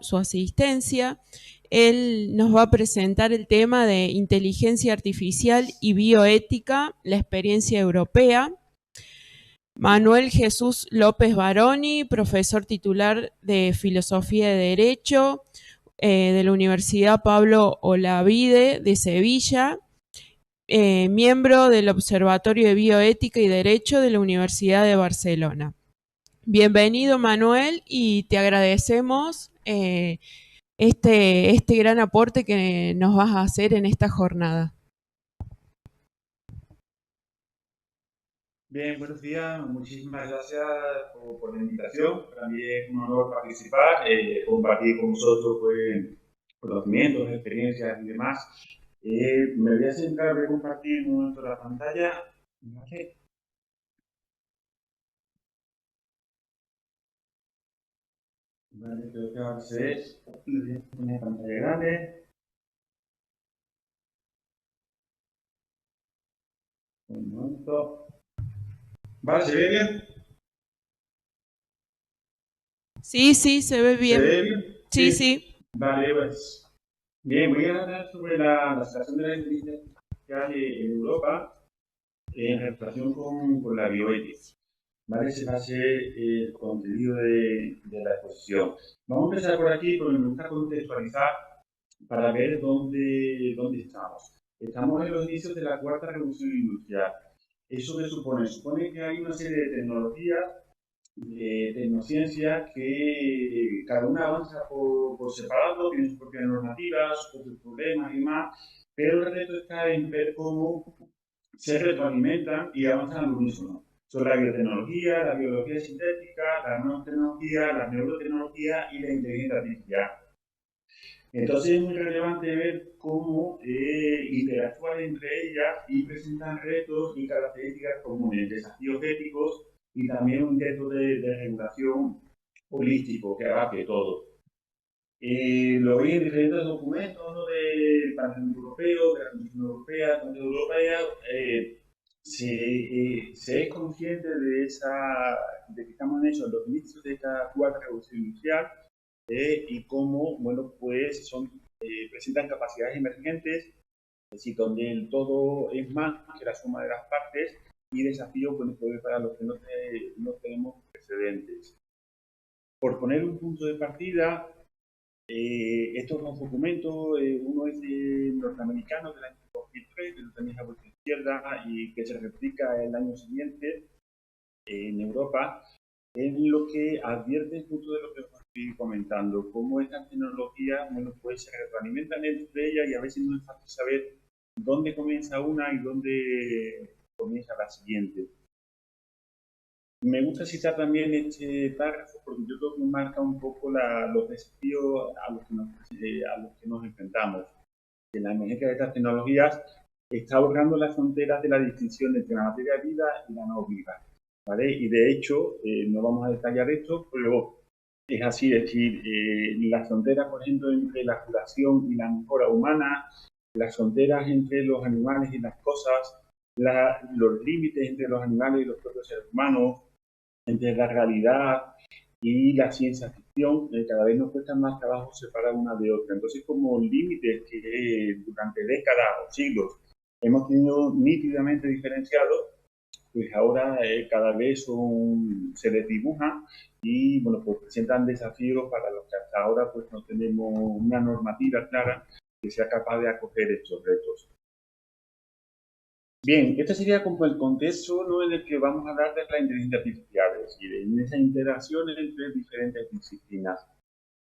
su asistencia. Él nos va a presentar el tema de inteligencia artificial y bioética, la experiencia europea. Manuel Jesús López Baroni, profesor titular de Filosofía de Derecho de la Universidad Pablo Olavide de Sevilla, miembro del Observatorio de Bioética y Derecho de la Universidad de Barcelona. Bienvenido, Manuel, y te agradecemos este gran aporte que nos vas a hacer en esta jornada. Bien, buenos días. Muchísimas gracias por la invitación. También es un honor participar, compartir con vosotros conocimientos, experiencias y demás. Me voy a centrar, voy a compartir un momento la pantalla. ¿Vale? Vale, creo que ahora se ve una pantalla grande. Un momento. ¿Vale? ¿Se ve bien? Sí, sí, se ve bien. ¿Se ve bien? Sí, sí. Vale, pues. Bien, voy a hablar sobre la situación de la inteligencia artificial en Europa en relación con la bioética. ¿Vale? Ese va a ser el contenido de la exposición. Vamos a empezar por aquí porque me gusta contextualizar para ver dónde estamos. Estamos en los inicios de la cuarta revolución industrial. ¿Eso qué supone? Supone que hay una serie de tecnologías, de tecnociencias que cada una avanza por separado, tiene sus propias normativas, sus propios problemas y más, pero el reto está en ver cómo se retroalimentan y avanzan al unísono. Son la biotecnología, la biología sintética, la nanotecnología, la neurotecnología y la inteligencia artificial. Entonces es muy relevante ver cómo interactúan entre ellas y presentan retos y características comunes, desafíos éticos y también un intento de regulación holístico que abarque todo. Lo vi en diferentes documentos, ¿no?, del Parlamento Europeo, de la Comisión Europea, de la Unión Europea. Se es consciente de que estamos en eso, en los inicios de esta cuarta revolución industrial, y cómo, bueno, pues presentan capacidades emergentes, es decir, donde el todo es más que la suma de las partes, y desafíos, bueno, pues para los que no tenemos precedentes. Por poner un punto de partida, estos dos documentos, uno es norteamericano del año 2003, que lo tenéis a vuestra izquierda, y que se replica el año siguiente en Europa, en lo que advierte justo de lo que os estoy comentando, cómo estas tecnologías, bueno, pues se retroalimentan entre ellas y a veces no es fácil saber dónde comienza una y dónde comienza la siguiente. Me gusta citar también este párrafo porque yo creo que marca un poco los desafíos a los que nos enfrentamos. Que la emergencia de estas tecnologías está borrando las fronteras de la distinción entre la materia viva y la no viva, ¿vale? Y de hecho, no vamos a detallar esto, pero es así, es decir, las fronteras, por ejemplo, entre la curación y la mejora humana, las fronteras entre los animales y las cosas, los límites entre los animales y los propios seres humanos, entre la realidad y la ciencia ficción, cada vez nos cuesta más trabajo separar una de otra. Entonces, como límites que durante décadas o siglos hemos tenido nítidamente diferenciados, pues ahora cada vez se desdibujan y, bueno, pues presentan desafíos para los que hasta ahora pues no tenemos una normativa clara que sea capaz de acoger estos retos. Bien, este sería como el contexto, ¿no?, en el que vamos a hablar de la inteligencia artificial, es decir, en esa interacción entre diferentes disciplinas.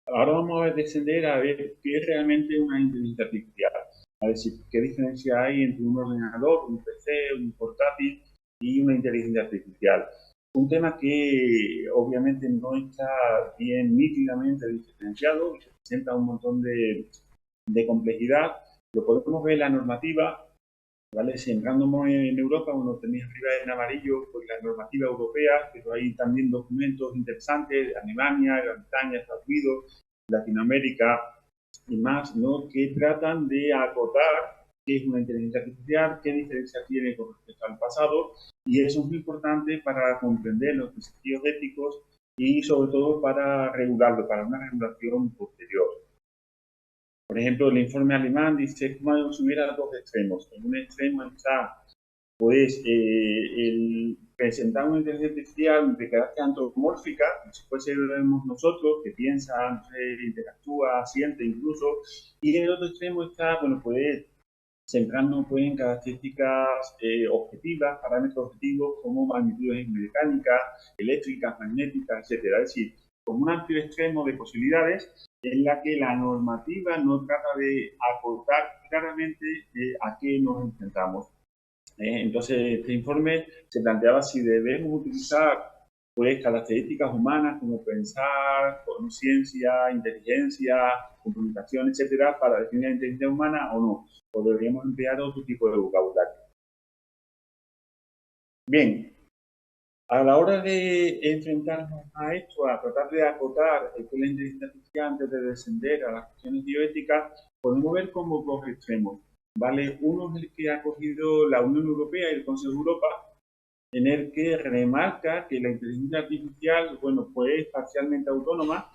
Ahora vamos a descender a ver qué es realmente una inteligencia artificial, a decir, qué diferencia hay entre un ordenador, un PC, un portátil y una inteligencia artificial. Un tema que obviamente no está bien nítidamente diferenciado y se presenta un montón de complejidad. Lo podemos ver en la normativa. ¿Vale? Si entramos en Europa, uno tenéis arriba en amarillo pues la normativa europea, pero hay también documentos interesantes de Alemania, Gran Bretaña, Estados Unidos, Latinoamérica y más, ¿no?, que tratan de acotar qué es una inteligencia artificial, qué diferencia tiene con respecto al pasado, y eso es muy importante para comprender los desafíos éticos y sobre todo para regularlo, para una regulación posterior. Por ejemplo, el informe alemán dice como si hubiera dos extremos. En un extremo está pues el presentar una inteligencia artificial de carácter antropomórfica, como si fuésemos nosotros, que piensa, interactúa, siente incluso, y en el otro extremo está, bueno, pues centrarnos pues, en características objetivas, parámetros objetivos como magnitudes mecánicas, eléctricas, magnéticas, etcétera. Es decir, como un amplio extremo de posibilidades en la que la normativa no trata de acotar claramente a qué nos enfrentamos. Entonces, este informe se planteaba si debemos utilizar pues, características humanas como pensar, conciencia, inteligencia, comunicación, etcétera, para definir la inteligencia humana o no, o deberíamos emplear otro tipo de vocabulario. Bien, a la hora de enfrentarnos a esto, a tratar de acotar el que la inteligencia artificial antes de descender a las cuestiones bioéticas, podemos ver como dos extremos. ¿Vale? Uno es el que ha cogido la Unión Europea y el Consejo de Europa, en el que remarca que la inteligencia artificial, bueno, pues es parcialmente autónoma.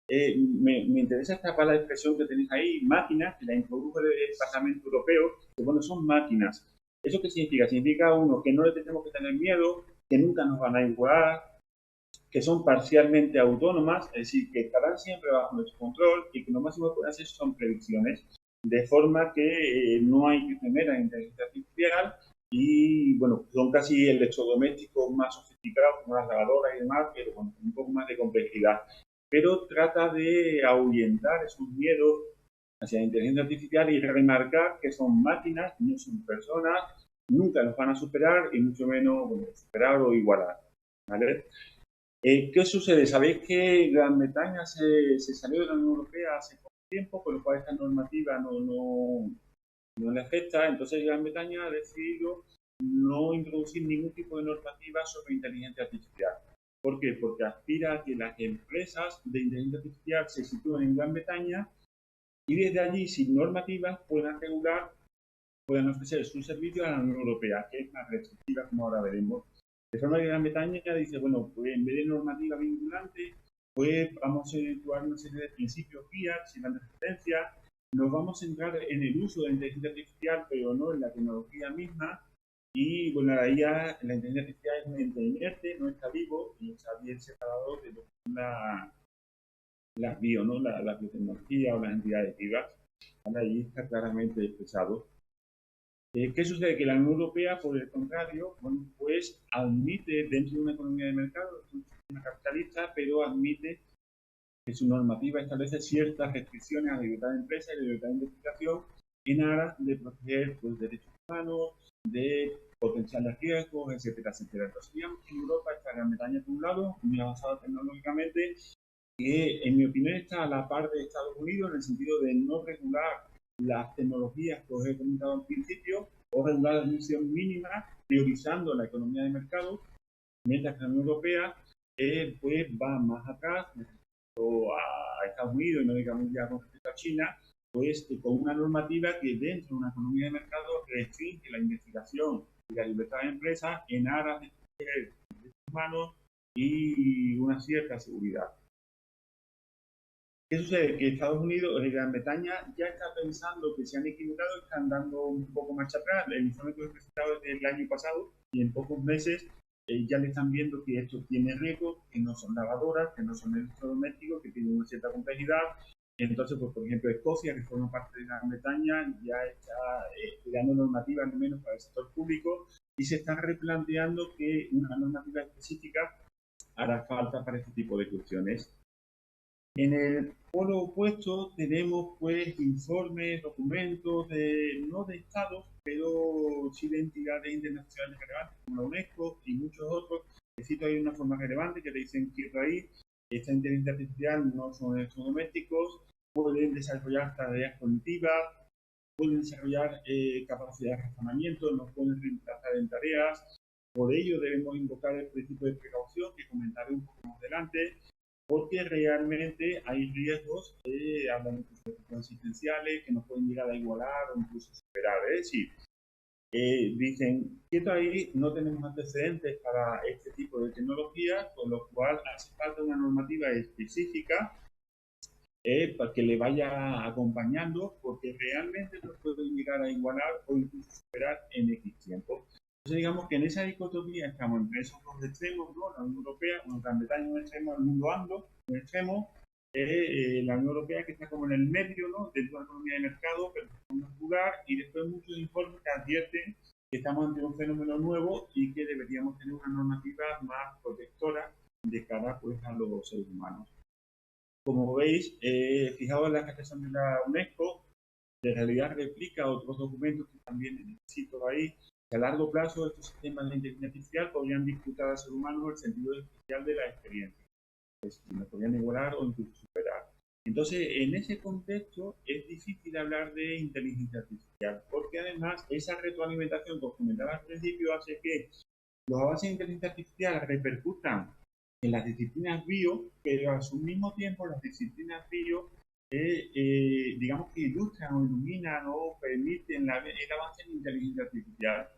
Me interesa esta palabra de expresión que tenéis ahí, máquinas, que la introdujo el Parlamento Europeo, que bueno, son máquinas. ¿Eso qué significa? Significa, uno, que no le tenemos que tener miedo, que nunca nos van a igualar, que son parcialmente autónomas, es decir, que estarán siempre bajo nuestro control y que lo máximo que pueden hacer son predicciones, de forma que no hay que temer a la inteligencia artificial y, bueno, son casi electrodomésticos más sofisticados como las lavadoras y demás, pero con un poco más de complejidad. Pero trata de ahuyentar esos miedos hacia la inteligencia artificial y remarcar que son máquinas, no son personas, nunca nos van a superar y mucho menos bueno, superar o igualar. ¿Vale? ¿Qué sucede? Sabéis que Gran Bretaña se salió de la Unión Europea hace poco tiempo, con lo cual esta normativa no le afecta. Entonces Gran Bretaña ha decidido no introducir ningún tipo de normativa sobre inteligencia artificial. ¿Por qué? Porque aspira a que las empresas de inteligencia artificial se sitúen en Gran Bretaña y desde allí, sin normativas, puedan regular, puedan ofrecer sus servicios a la Unión Europea, que es más restrictiva, como ahora veremos. De forma que Gran Bretaña dice, bueno, pues en vez de normativa vinculante, pues vamos a situar una serie de principios guías, sin grandes referencias, nos vamos a centrar en el uso de la inteligencia artificial, pero no en la tecnología misma. Y bueno, la IA, la inteligencia artificial es un ente inerte, no está vivo y está bien separado de lo que son las bio, ¿no? La biotecnología o las entidades vivas. Ahí está claramente expresado. ¿Qué sucede? Que la Unión Europea, por el contrario, bueno, pues admite dentro de una economía de mercado, es una capitalista, pero admite que su normativa establece ciertas restricciones a la libertad de empresa y la libertad de investigación en aras de proteger los derechos humanos, de potenciales riesgos, etcétera, etcétera. Entonces, digamos que en Europa está Gran Bretaña por un lado, muy avanzada tecnológicamente, que en mi opinión está a la par de Estados Unidos en el sentido de no regular las tecnologías que os he comentado al principio o regular la emisión mínima, priorizando la economía de mercado, mientras que la Unión Europea pues va más atrás a Estados Unidos y no digamos ya con respecto a China, pues con una normativa que dentro de una economía de mercado restringe la investigación y la libertad de empresas en aras de proteger derechos humanos y una cierta seguridad. ¿Qué sucede? Que Estados Unidos, Gran Bretaña, ya está pensando que se han equivocado, están dando un poco marcha atrás. El informe que he presentado es del año pasado y en pocos meses ya le están viendo que esto tiene riesgos, que no son lavadoras, que no son electrodomésticos, que tienen una cierta complejidad. Entonces, pues, por ejemplo, Escocia, que forma parte de Gran Bretaña, ya está creando normativas al menos para el sector público y se está replanteando que una normativa específica hará falta para este tipo de cuestiones. En el polo opuesto tenemos pues informes, documentos no de estados, pero sí de entidades internacionales relevantes como la UNESCO y muchos otros que sí hay una forma relevante que te dicen que ahí esta inteligencia artificial no son electrodomésticos, pueden desarrollar tareas cognitivas, pueden desarrollar capacidad de razonamiento, nos pueden reemplazar en tareas. Por ello debemos invocar el principio de precaución que comentaré un poco más adelante, porque realmente hay riesgos que hablan incluso de consistenciales que nos pueden llegar a igualar o incluso superar. Es decir, dicen, quieto ahí, no tenemos antecedentes para este tipo de tecnología, con lo cual hace falta una normativa específica para que le vaya acompañando, porque realmente nos pueden llegar a igualar o incluso superar en X tiempo. Entonces, digamos que en esa dicotomía estamos entre esos dos extremos, ¿no? La Unión Europea, bueno, Gran Bretaña en un extremo, el mundo anglo, un extremo, la Unión Europea que está como en el medio, ¿no? Dentro de la economía de mercado, pero en un lugar, y después muchos informes que advierten que estamos ante un fenómeno nuevo y que deberíamos tener una normativa más protectora de cara pues, a los seres humanos. Como veis, fijaos en la Carta de la UNESCO, de realidad replica otros documentos que también cito ahí, que a largo plazo estos sistemas de inteligencia artificial podrían disputar al ser humano el sentido especial de la experiencia. Es decir, nos podrían igualar o incluso superar. Entonces, en ese contexto es difícil hablar de inteligencia artificial, porque además esa retroalimentación que os comentaba al principio hace que los avances de inteligencia artificial repercutan en las disciplinas bio, pero a su mismo tiempo las disciplinas bio, digamos que ilustran o iluminan o permiten el avance en inteligencia artificial.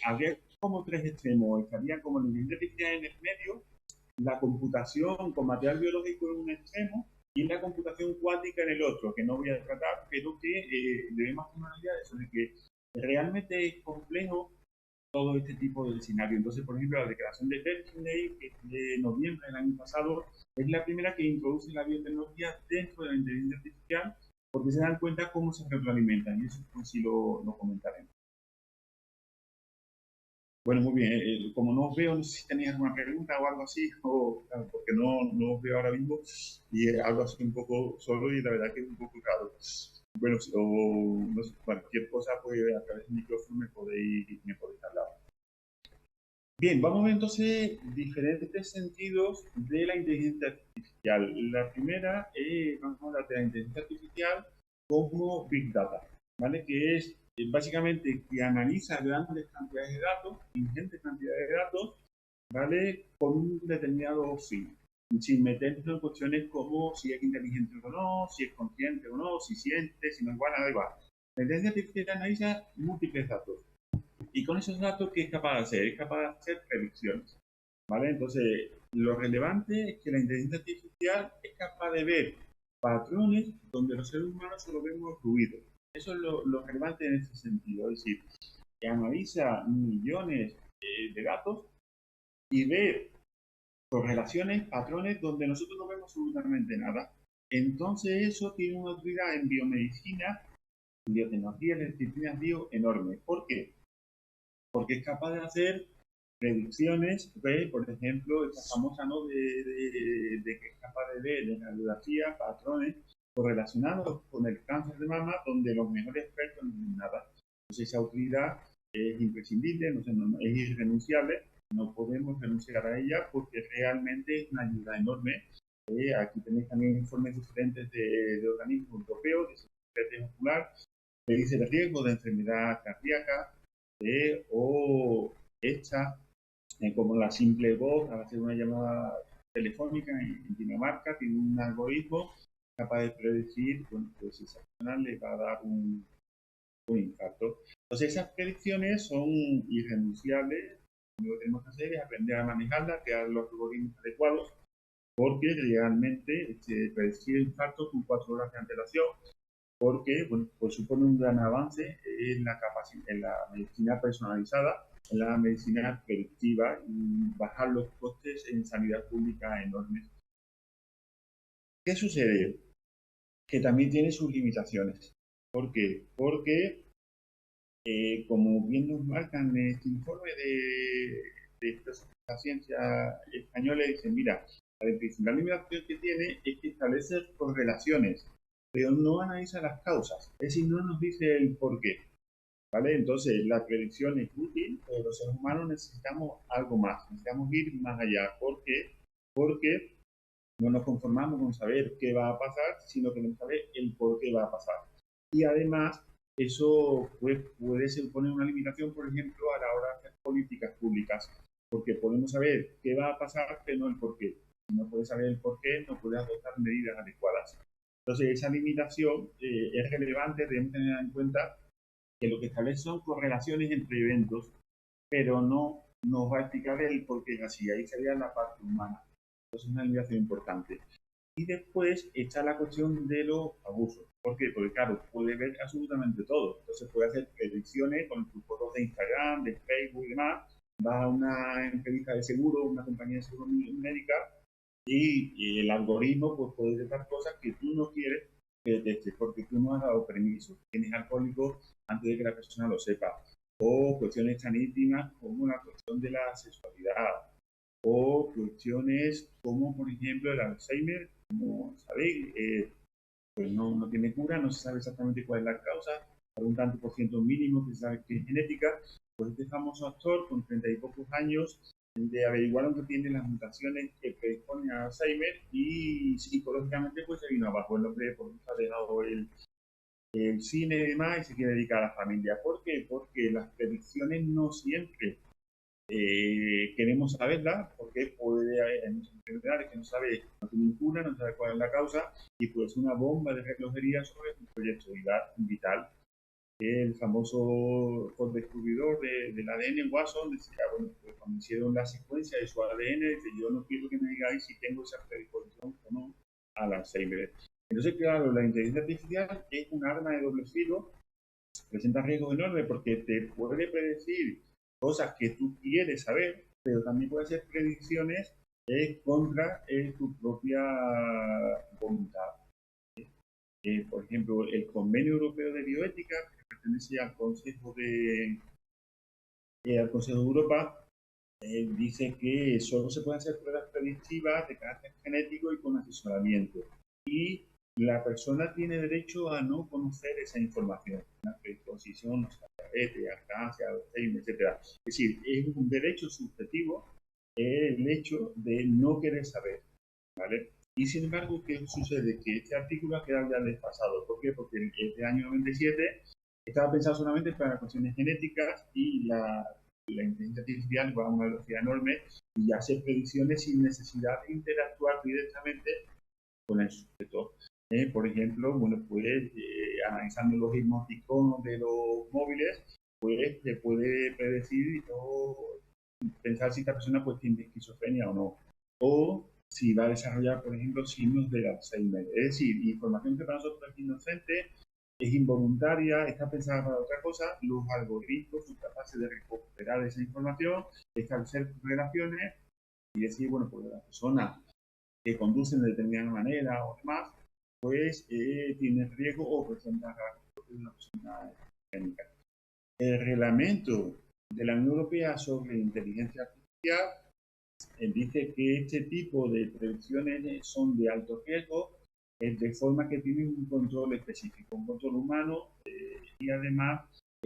Habría como tres extremos, estaría como la inteligencia artificial en el medio, la computación con material biológico en un extremo y la computación cuántica en el otro, que no voy a tratar, pero que debemos tener una idea de eso, de que realmente es complejo todo este tipo de escenario. Entonces, por ejemplo, la declaración de Berkeley, que es de noviembre del año pasado, es la primera que introduce la biotecnología dentro de la inteligencia artificial, porque se dan cuenta cómo se retroalimentan, y eso pues sí lo comentaremos. Bueno, muy bien. Como no os veo, no sé si tenéis alguna pregunta o algo así, porque no os veo ahora mismo, y algo así un poco solo, y la verdad que es un poco raro. Bueno, no sé, cualquier cosa, pues a través del micrófono me podéis hablar. Bien, vamos a ver entonces diferentes sentidos de la inteligencia artificial. La primera es, vamos a hablar de la inteligencia artificial como Big Data, ¿vale? Que es básicamente que analiza grandes cantidades de datos, ingentes cantidades de datos, ¿vale? Con un determinado fin, sin meternos en cuestiones como si es inteligente o no, si es consciente o no, si siente, si no es igual, nada igual. La inteligencia artificial analiza múltiples datos. Y con esos datos, ¿qué es capaz de hacer? Es capaz de hacer predicciones, ¿vale? Entonces, lo relevante es que la inteligencia artificial es capaz de ver patrones donde los seres humanos solo vemos ruido. Eso es lo relevante en ese sentido. Es decir, que analiza millones de datos y ve correlaciones, patrones donde nosotros no vemos absolutamente nada. Entonces, eso tiene una utilidad en biomedicina, en biotecnología, en disciplinas bio enorme. ¿Por qué? Porque es capaz de hacer predicciones, ¿okay? Por ejemplo, esta famosa, ¿no? de que es capaz de ver en radiografía patrones correlacionados con el cáncer de mama, donde los mejores expertos no ven nada. Entonces, esa utilidad es imprescindible, es irrenunciable, no podemos renunciar a ella porque realmente es una ayuda enorme. Aquí tenéis también informes diferentes de organismos europeos, de seguridad ocular, que dice el riesgo de enfermedad cardíaca, o hecha como la simple voz al hacer una llamada telefónica en Dinamarca, tiene un algoritmo capaz de predecir, bueno, pues esa persona le va a dar un infarto. Entonces esas predicciones son irrenunciables, lo que tenemos que hacer es aprender a manejarlas, crear los algoritmos adecuados, porque realmente predecir el infarto con 4 horas de antelación, porque bueno, pues supone un gran avance en la medicina personalizada, en la medicina predictiva y bajar los costes en sanidad pública enormes. ¿Qué sucede? Que también tiene sus limitaciones. ¿Por qué? Porque, como bien nos marcan en este informe de la ciencia española, dicen, mira, la principal limitación que tiene es que establece correlaciones, pero no analiza las causas, es decir, no nos dice el por qué, ¿vale? Entonces, la predicción es útil, pero los seres humanos necesitamos algo más, necesitamos ir más allá. ¿Por qué? Porque no nos conformamos con saber qué va a pasar, sino que queremos saber el por qué va a pasar. Y además, eso puede suponer una limitación, por ejemplo, a la hora de hacer políticas públicas, porque podemos saber qué va a pasar, pero no el por qué. Si no puedes saber el por qué, no puedes adoptar medidas adecuadas. Entonces, esa limitación es relevante, debemos tener en cuenta que lo que establece son correlaciones entre eventos, pero no nos va a explicar el por qué es así. Ahí sería la parte humana. Entonces es una limitación importante. Y después está la cuestión de los abusos. ¿Por qué? Porque claro, puede ver absolutamente todo. Entonces puede hacer predicciones con tus fotos de Instagram, de Facebook y demás. Va a una entrevista de seguro, una compañía de seguro médica, y el algoritmo pues, puede detectar cosas que tú no quieres que detecte porque tú no has dado permiso. Tienes alcohólico antes de que la persona lo sepa. O cuestiones tan íntimas como la cuestión de la sexualidad. O cuestiones como, por ejemplo, el Alzheimer, como sabéis, pues no tiene cura, no se sabe exactamente cuál es la causa, por un tanto por ciento mínimo que se sabe que es genética. Pues este famoso actor con 30 y pocos años de averiguaron que tiene las mutaciones que predisponen a Alzheimer y psicológicamente pues se vino abajo el hombre porque ha dejado el cine y demás y se quiere dedicar a la familia. ¿Por qué? Porque las predicciones no siempre queremos saberlas, porque puede haber muchas enfermedades que no sabe, no tiene cura, no sabe cuál es la causa y pues una bomba de relojería sobre un proyecto vital. El famoso descubridor del ADN, Watson, decía, bueno, pues cuando hicieron la secuencia de su ADN, dice, yo no quiero que me digáis si tengo esa predisposición o no al Alzheimer. Entonces, claro, la inteligencia artificial es un arma de doble filo, presenta riesgos enormes porque te puede predecir cosas que tú quieres saber, pero también puede hacer predicciones contra tu propia voluntad. Por ejemplo, el Convenio Europeo de Bioética, que pertenece al Consejo de Europa, dice que solo se pueden hacer pruebas predictivas de carácter genético y con asesoramiento. Y la persona tiene derecho a no conocer esa información, la predisposición, diabetes, alcance, Alzheimer, etc. Es decir, es un derecho subjetivo el hecho de no querer saber, ¿vale? Y sin embargo, ¿qué sucede? Que este artículo ha quedado ya desfasado. ¿Por qué? Porque es de año 97, estaba pensado solamente para cuestiones genéticas y la inteligencia artificial va a una velocidad enorme y hace predicciones sin necesidad de interactuar directamente con el sujeto. Por ejemplo, bueno, pues analizando los emoticonos de los móviles, pues se puede predecir o pensar si esta persona pues tiene esquizofrenia o no. O si va a desarrollar, por ejemplo, signos del Alzheimer. Es decir, información que para nosotros es inocente, es involuntaria, está pensada para otra cosa, los algoritmos son capaces de recuperar esa información, establecer relaciones y decir, bueno, pues la persona que conducen de determinada manera o demás, pues tiene riesgo o presenta rasgos de una persona técnica. El reglamento de la Unión Europea sobre inteligencia artificial dice que este tipo de predicciones son de alto riesgo, de forma que tienen un control específico, un control humano y además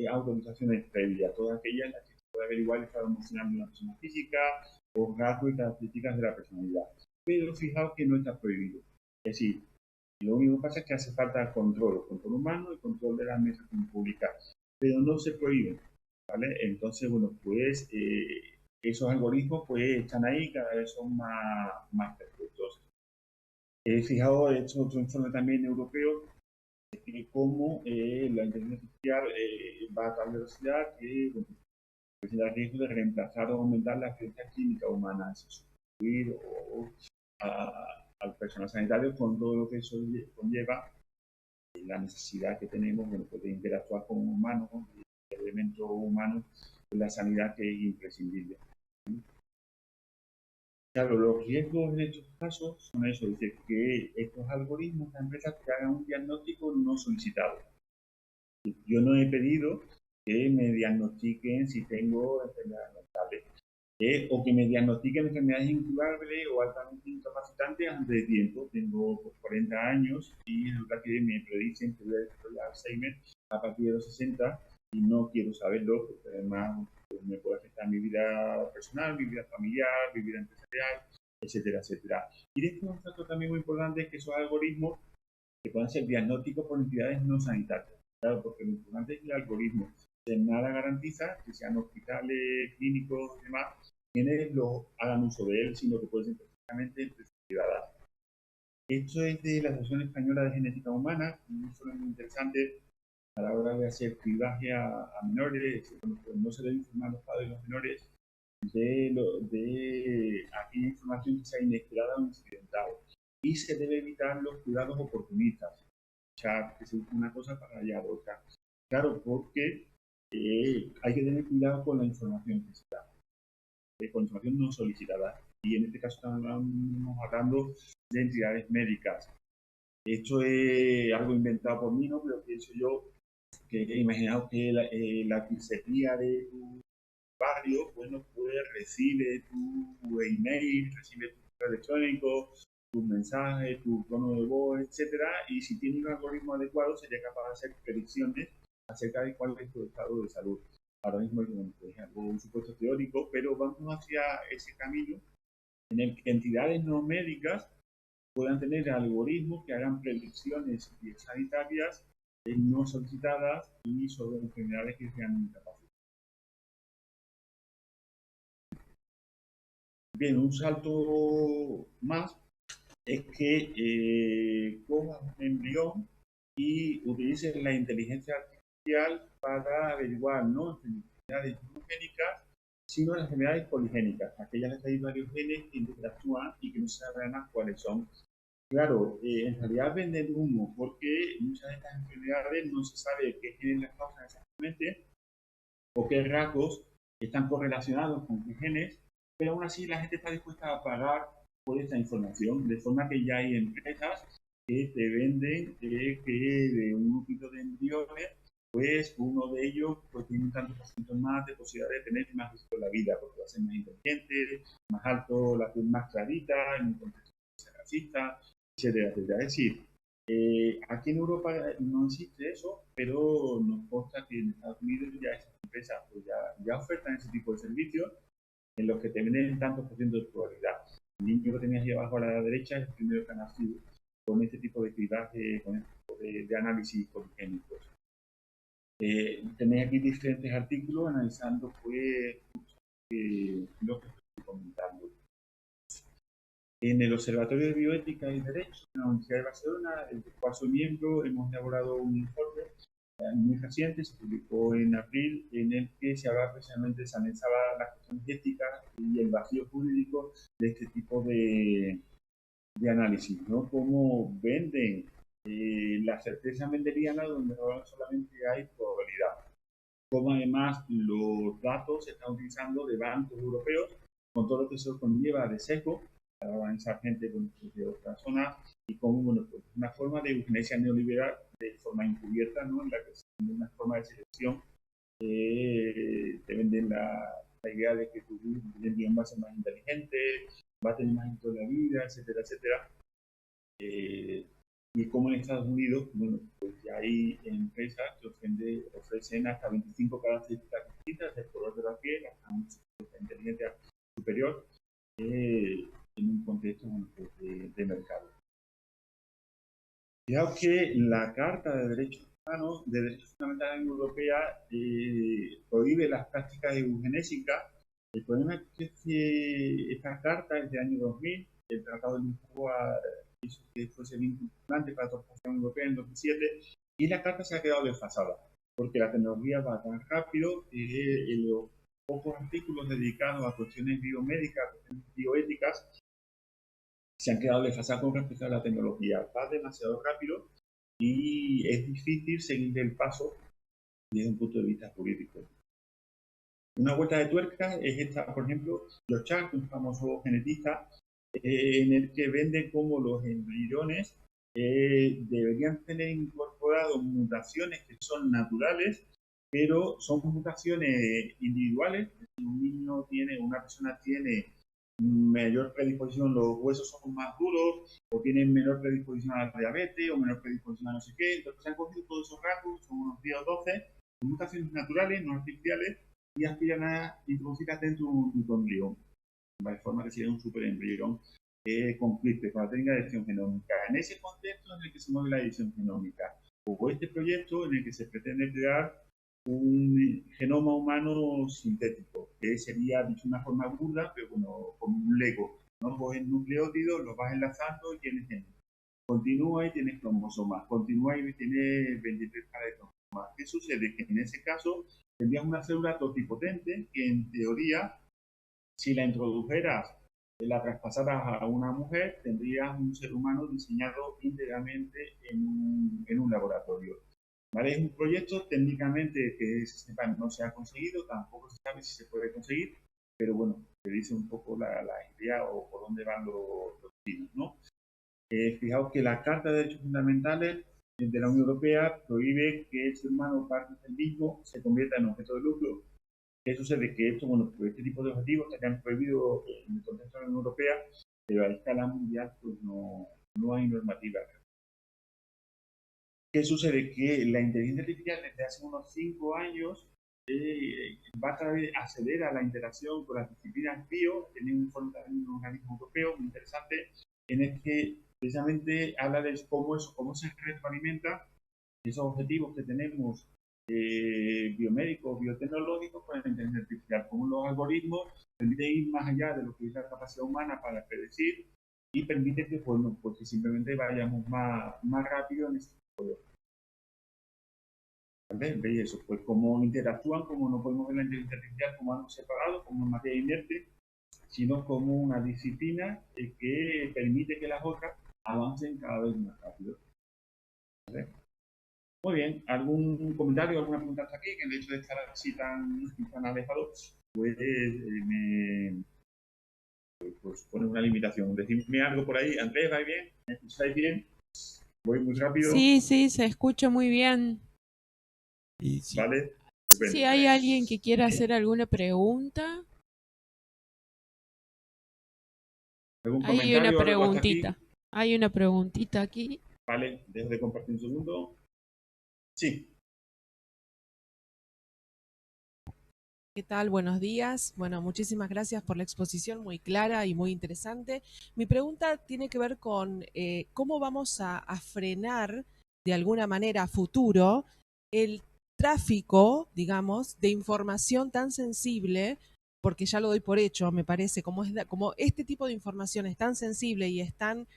autorizaciones previas, todas aquellas en las que se puede averiguar el estado emocional de una persona física o rasgos y características de la personalidad. Pero fijaos que no está prohibido. Es decir, lo único que pasa es que hace falta control humano y control de la administración pública, pero no se prohíben, ¿vale? Entonces, bueno, pues esos algoritmos pues están ahí, cada vez son más perfectos. Fijaos, he hecho otro informe también europeo de cómo la inteligencia artificial va a tal velocidad que bueno, presenta el riesgo de reemplazar o aumentar la actividad química humana, sustituir o al personal sanitario con todo lo que eso conlleva, la necesidad que tenemos bueno, pues de interactuar con humanos, con el elemento humano en la sanidad que es imprescindible. Claro, los riesgos en estos casos son eso, dice que estos algoritmos, las empresas que hagan un diagnóstico no solicitado. Yo no he pedido que me diagnostiquen si tengo enfermedades mentales, o que me diagnostiquen enfermedades incurables o altamente incapacitantes antes de tiempo. Tengo pues, 40 años y resulta que me predicen que voy a desarrollar Alzheimer a partir de los 60 y no quiero saberlo porque además pues, me puede afectar mi vida personal, mi vida familiar, mi vida empresarial, etcétera, etcétera. Y después un factor también muy importante es que esos algoritmos que puedan ser diagnósticos por entidades no sanitarias. Claro, porque lo importante es que el algoritmo de nada garantiza que sean hospitales, clínicos y demás quienes hagan uso de él, sino que puede ser perfectamente empresas privadas. Esto es de la Asociación Española de Genética Humana, un informe muy interesante a la hora de hacer cribaje a menores, bueno, pues no se debe informar a los padres de los menores de aquella información que sea inesperada o incidental. Y se debe evitar los cuidados oportunistas, echar que se usa una cosa para allá otra. Claro, porque hay que tener cuidado con la información que se da, con información no solicitada. Y en este caso estamos hablando de entidades médicas. Esto es algo inventado por mí, ¿no? Pero pienso yo que imaginaos que la pizzería de tu barrio, bueno, pues recibe tu email, recibe tu correo electrónico, tus mensajes, tu tono de voz, etcétera, y si tiene un algoritmo adecuado sería capaz de hacer predicciones acerca de cuál es tu estado de salud. Ahora mismo es algo un supuesto teórico, pero vamos hacia ese camino en el que entidades no médicas puedan tener algoritmos que hagan predicciones sanitarias no solicitadas y sobre enfermedades que sean incapaces. Bien, un salto más es que cojas un embrión y utilices la inteligencia artificial para averiguar no enfermedades monogénicas, sino las enfermedades poligénicas, aquellas en que hay varios genes que interactúan y que no se sabe más cuáles son. Claro, en realidad venden humo porque muchas de estas enfermedades no se sabe qué genes las causan exactamente o qué rasgos están correlacionados con qué genes, pero aún así la gente está dispuesta a pagar por esta información, de forma que ya hay empresas que te venden que de un grupito de embriones, pues uno de ellos pues tiene un tanto por ciento más de posibilidad de tener más éxito en la vida, porque va a ser más inteligente, más alto, la piel más clarita, en un contexto racista, etcétera, etcétera. Es decir, aquí en Europa no existe eso, pero nos consta que en Estados Unidos ya esas empresas pues ya ofertan ese tipo de servicios en los que te venden tantos por ciento de probabilidad. El niño que tenías ahí abajo a la derecha es el primero que ha nacido con este tipo de cribaje, con este tipo de análisis poligénicos. Tenéis aquí diferentes artículos analizando pues, lo que estoy comentando. En el Observatorio de Bioética y Derecho de la Universidad de Barcelona, el cual soy miembro, hemos elaborado un informe muy reciente, se publicó en abril, en el que se hablaba precisamente, se analizaba las cuestiones éticas y el vacío jurídico de este tipo de análisis, ¿no? Cómo venden la certeza mendeliana donde solamente hay probabilidad. Cómo además los datos se están utilizando de bancos europeos con todo lo que eso conlleva de sesgo para organizar gente de otras zonas y como bueno, pues una forma de eugenesia neoliberal de forma encubierta, ¿no? En la que se vende una forma de selección te venden la idea de que tu embrión va a ser más inteligente, va a tener más éxito en la vida, etcétera, etcétera. Y como en Estados Unidos, bueno, pues ya hay empresas que ofrecen hasta 25 características distintas del color de la piel, hasta una inteligencia superior, en un contexto de mercado. Fijaos que la Carta de Derechos Humanos, de Derechos Fundamentales Europea, prohíbe las prácticas eugenésicas. El problema es que esta carta es de año 2000, el Tratado de Lisboa hizo que fuese vinculante para la Corporación Europea en 2007, y la carta se ha quedado desfasada, porque la tecnología va tan rápido que los pocos artículos dedicados a cuestiones biomédicas, a cuestiones bioéticas, se han quedado desfasados con respecto a la tecnología. Va demasiado rápido y es difícil seguir el paso desde un punto de vista jurídico. Una vuelta de tuerca es esta, por ejemplo, los Chart, un famoso genetista, en el que venden como los embriones deberían tener incorporado mutaciones que son naturales, pero son mutaciones individuales. Si un niño tiene, una persona tiene mayor predisposición, los huesos son más duros, o tienen menor predisposición a la diabetes, o menor predisposición a no sé qué. Entonces se han cogido todos esos rasgos, son unos 10 o 12, mutaciones naturales, no artificiales, y aspiran a introducirlas dentro de un embrión, de forma que sea un superembrión conflicto con la técnica de edición genómica. En ese contexto en el que se mueve la edición genómica, o este proyecto en el que se pretende crear un genoma humano sintético, que sería, dicho de una forma burda, pero bueno, como un Lego, ¿no? Coges nucleótidos, los vas enlazando y tienes genes. Continúa y tienes cromosomas, continúa y tienes 23 pares de cromosomas. más. ¿Qué sucede? Que en ese caso tendrías una célula totipotente que en teoría, si la introdujeras, la traspasaras a una mujer, tendrías un ser humano diseñado íntegramente en un laboratorio. ¿Vale? Es un proyecto técnicamente que se sepa no se ha conseguido, tampoco se sabe si se puede conseguir, pero bueno, te dice un poco la idea o por dónde van los tiros, ¿no? Fijaos que la Carta de Derechos Fundamentales de la Unión Europea prohíbe que el ser humano, parte del mismo, se convierta en objeto de lucro. ¿Qué sucede? Que esto, bueno, pues este tipo de objetivos estarían prohibidos en el contexto de la Unión Europea, pero a escala mundial pues no hay normativa. ¿Qué sucede? Que la inteligencia artificial desde hace unos 5 años va a acceder a la interacción con las disciplinas bio. Tiene un organismo europeo muy interesante en el que precisamente habla de cómo se retroalimenta esos objetivos que tenemos biomédicos, biotecnológicos con la inteligencia artificial, cómo los algoritmos permiten ir más allá de lo que es la capacidad humana para predecir y permite que, bueno, pues que simplemente vayamos más rápido en ese tipo de ¿Veis eso? Pues cómo interactúan, como no podemos ver la inteligencia artificial como algo separado, como materia inerte, sino como una disciplina que permite que las otras avancen cada vez más rápido. ¿Vale? Muy bien, ¿algún comentario, alguna pregunta hasta aquí? Que el hecho de estar así tan alejado, pues pues pone una limitación. Decidme algo por ahí. Andrés, ¿vais bien? ¿Me escucháis bien? ¿Voy muy rápido? Sí, sí, se escucha muy bien. ¿Vale? Si Estupendo. hay alguien que quiera hacer alguna pregunta, ¿Algún hay una comentario o algo hasta aquí? preguntita. Hay una preguntita aquí. Vale, dejo de compartir un segundo. Sí. ¿Qué tal? Buenos días. Bueno, muchísimas gracias por la exposición muy clara y muy interesante. Mi pregunta tiene que ver con cómo vamos a frenar de alguna manera a futuro el tráfico, digamos, de información tan sensible, porque ya lo doy por hecho, me parece, como este tipo de información es tan sensible y es tan,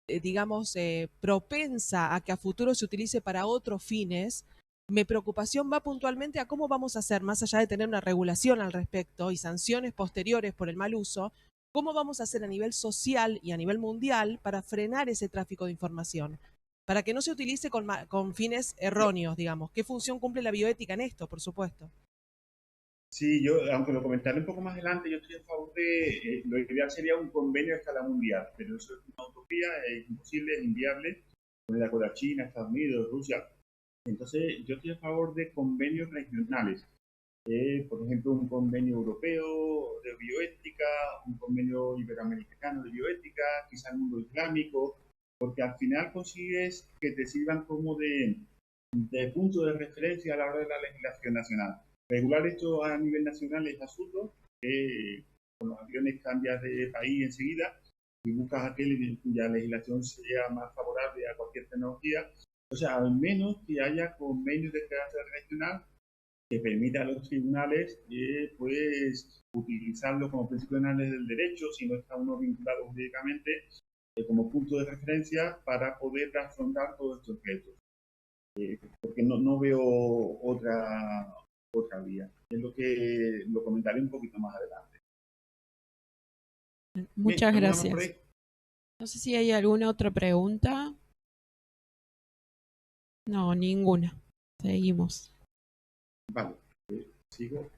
digamos, propensa a que a futuro se utilice para otros fines. Mi preocupación va puntualmente a cómo vamos a hacer, más allá de tener una regulación al respecto y sanciones posteriores por el mal uso, cómo vamos a hacer a nivel social y a nivel mundial para frenar ese tráfico de información, para que no se utilice con fines erróneos, digamos. ¿Qué función cumple la bioética en esto, por supuesto? Sí, yo, aunque lo comentaré un poco más adelante, yo estoy a favor de, lo ideal sería un convenio a escala mundial, pero eso es una utopía, es imposible, es inviable, con el acuerdo a China, Estados Unidos, Rusia. Entonces, yo estoy a favor de convenios regionales, por ejemplo, un convenio europeo de bioética, un convenio iberoamericano de bioética, quizá el mundo islámico, porque al final consigues que te sirvan como de punto de referencia a la hora de la legislación nacional. Regular esto a nivel nacional es absurdo, con los aviones cambias de país enseguida y buscas aquel cuya legislación sea más favorable a cualquier tecnología. O sea, al menos que haya convenios de carácter regional que permita a los tribunales pues, utilizarlo como principios generales del derecho, si no está uno vinculado jurídicamente, como punto de referencia para poder afrontar todos estos retos. Porque no veo otra vía. Es lo que lo comentaré un poquito más adelante. Muchas Bien, ¿alguna más por gracias. ahí? No sé si hay alguna otra pregunta. No, ninguna. Seguimos. Vale, sigo.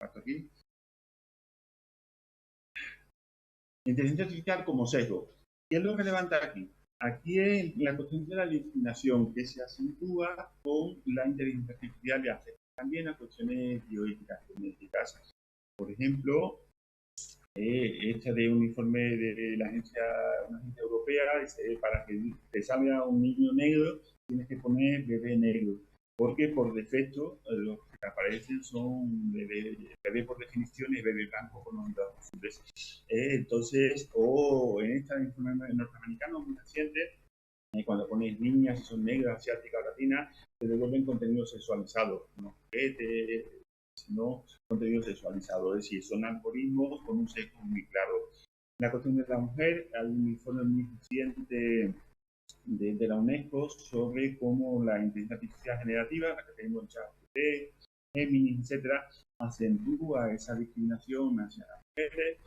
Hasta aquí. Inteligencia artificial como sesgo. ¿Qué es lo relevante aquí? Aquí es la cuestión de la discriminación que se acentúa con la inteligencia artificial y afecta también a cuestiones bioéticas, genéticas. Por ejemplo, hecha de un informe de una agencia europea, dice, para que te salga un niño negro, tienes que poner bebé negro, porque por defecto los que aparecen son bebé por definición y bebé blanco con los datos azules. Entonces, o en este informe norteamericano muy reciente, cuando pones niñas, si son negras, asiáticas o latinas, te devuelven contenido sexualizado, no juguetes, sino contenido sexualizado, es decir, son algoritmos con un sesgo muy claro. La cuestión de la mujer, hay un informe muy reciente de la UNESCO sobre cómo la inteligencia artificial generativa, la que tenemos en ChatGPT, Gemini, etcétera, acentúa esa discriminación hacia las mujeres.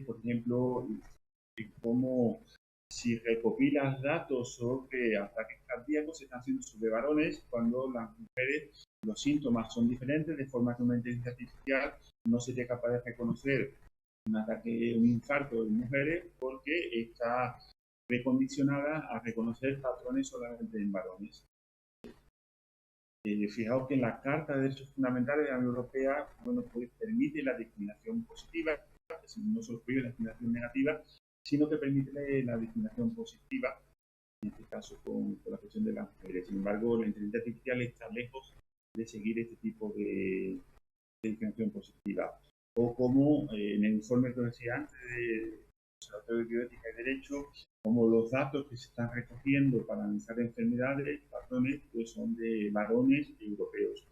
Por ejemplo, cómo si recopilas datos sobre ataques cardíacos se están haciendo sobre varones cuando las mujeres los síntomas son diferentes, de forma que una inteligencia artificial no sería capaz de reconocer un ataque, un infarto de mujeres porque está precondicionada a reconocer patrones solamente en varones. Fijaos que en la Carta de Derechos Fundamentales de la Unión Europea, bueno, pues permite la discriminación positiva, no solo prohíbe la discriminación negativa, sino que permite la discriminación positiva, en este caso con la cuestión de las mujeres. Sin embargo, la inteligencia artificial está lejos de seguir este tipo de discriminación positiva. O como en el informe que decía antes de Observatorio de Bioética y Derecho, como los datos que se están recogiendo para analizar enfermedades, patrones, pues son de varones europeos,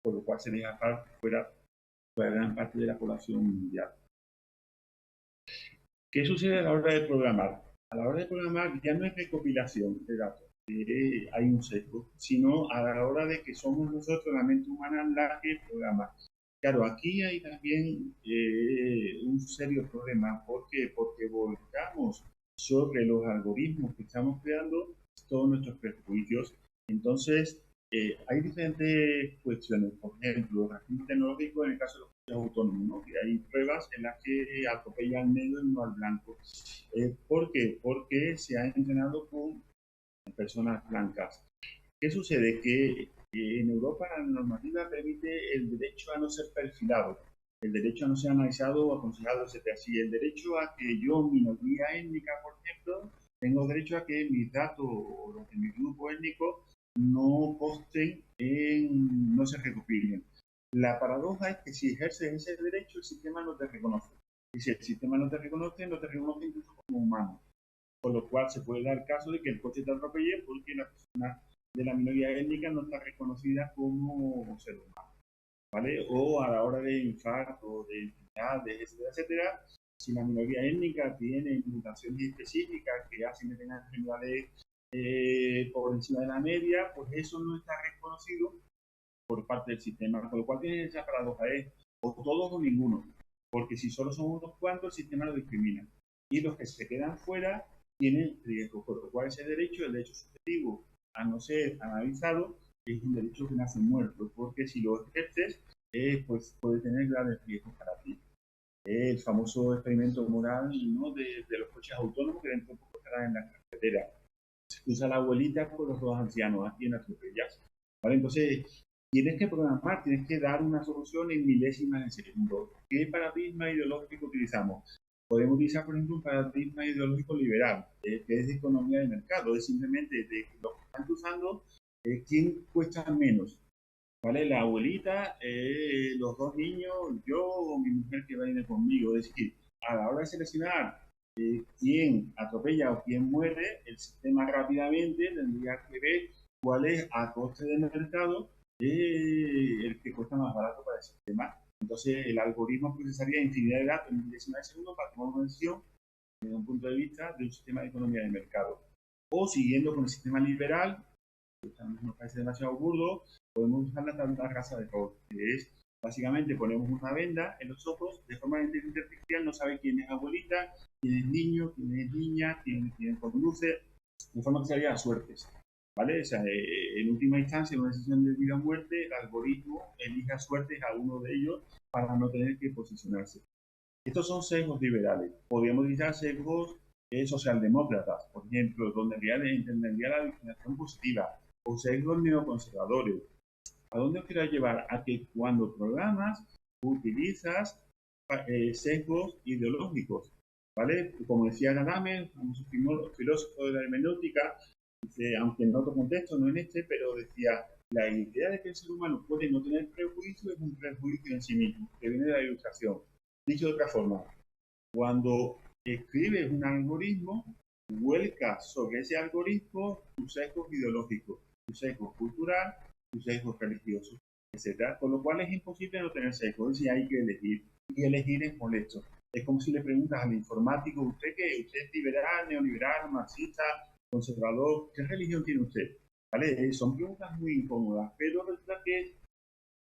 por lo cual se deja fuera gran parte de la población mundial. ¿Qué sucede a la hora de programar? A la hora de programar ya no es recopilación de datos, hay un sesgo, sino a la hora de que somos nosotros, la mente humana, la que programa. Claro, aquí hay también un serio problema. ¿Por qué? Porque volcamos sobre los algoritmos que estamos creando todos nuestros prejuicios. Entonces, hay diferentes cuestiones. Por ejemplo, racismo tecnológico en el caso de los coches autónomos, ¿no? Que hay pruebas en las que atropella al negro y no al blanco. ¿Por qué? Porque se ha entrenado con personas blancas. ¿Qué sucede? Que en Europa la normativa permite el derecho a no ser perfilado, el derecho a no ser analizado o aconsejado, etc. Así, el derecho a que yo, minoría étnica, por ejemplo, tengo derecho a que mis datos o los de mi grupo étnico no posten, no se recopilen. La paradoja es que si ejerces ese derecho, el sistema no te reconoce. Y si el sistema no te reconoce incluso como humano. Por lo cual se puede dar caso de que el coche te atropelle porque la persona de la minoría étnica no está reconocida como ser humano, ¿vale? O a la hora de infarto, de enfermedades, etcétera, etcétera, si la minoría étnica tiene mutaciones específicas que hacen que tengan enfermedades por encima de la media, pues eso no está reconocido por parte del sistema, con lo cual tiene esa paradoja, o todos o ninguno, porque si solo son unos cuantos, el sistema lo discrimina, y los que se quedan fuera tienen riesgo, por lo cual ese derecho, el derecho subjetivo a no ser analizado, es un derecho que nace muerto, porque si lo ejerces, pues puede tener graves riesgos para ti. El famoso experimento moral, ¿no? de los coches autónomos que dentro de poco estarán en la carretera. Se cruza la abuelita con los dos ancianos, aquí en atropellas. ¿Vale? Entonces, tienes que programar, tienes que dar una solución en milésimas de segundo. ¿Qué paradigma ideológico utilizamos? Podemos utilizar, por ejemplo, un paradigma ideológico liberal, que es de economía de mercado, es simplemente de lo que están usando, quién cuesta menos, ¿vale? La abuelita, los dos niños, yo o mi mujer que va a ir conmigo. Es decir, a la hora de seleccionar quién atropella o quién muere, el sistema rápidamente tendría que ver cuál es a coste de mercado el que cuesta más barato para el sistema. Entonces, el algoritmo procesaría infinidad de datos en milésimas de segundo para tomar una decisión desde un punto de vista de un sistema de economía de mercado. O siguiendo con el sistema liberal, que también nos parece demasiado burdo, podemos usar la tabla rasa de Gauss, que es básicamente ponemos una venda en los ojos, de forma que la inteligencia artificial no sabe quién es abuelita, quién es niño, quién es niña, quién conduce, de forma que se haría suertes. ¿Vale? O sea, en última instancia, en una decisión de vida o muerte, el algoritmo elija suertes a uno de ellos para no tener que posicionarse. Estos son sesgos liberales. Podríamos utilizar sesgos socialdemócratas, por ejemplo, donde entendería la discriminación positiva, o sesgos neoconservadores. ¿A dónde os quiero llevar? A que cuando programas, utilizas sesgos ideológicos, ¿vale? Como decía Gadamer, un filósofo de la hermenéutica, aunque en otro contexto, no en este, pero decía, la idea de que el ser humano puede no tener prejuicio es un prejuicio en sí mismo, que viene de la ilustración. Dicho de otra forma, cuando escribes un algoritmo, vuelcas sobre ese algoritmo tus sesgos ideológicos, tus sesgos cultural, tus sesgos religiosos, etc. Con lo cual es imposible no tener sesgos, es decir, hay que elegir. Y elegir es molesto. Es como si le preguntas al informático, ¿usted qué? ¿Usted es liberal, neoliberal, marxista, conservador, ¿qué religión tiene usted? ¿Vale? Son preguntas muy incómodas, pero resulta que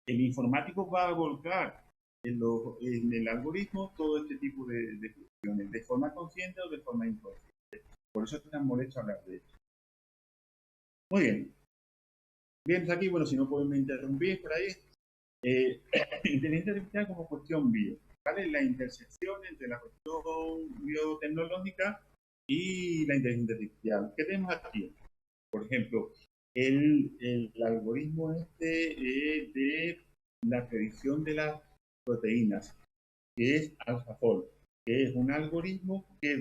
el informático va a volcar en el algoritmo todo este tipo de cuestiones, de forma consciente o de forma inconsciente. Por eso es tan molesto hablar de esto. Muy bien. Bien, aquí, bueno, si no pueden interrumpir por ahí. Inteligencia artificial como cuestión bio, ¿vale? La intersección entre la cuestión biotecnológica y la inteligencia artificial. ¿Qué tenemos aquí? Por ejemplo, el algoritmo de la predicción de las proteínas, que es AlphaFold, que es un algoritmo que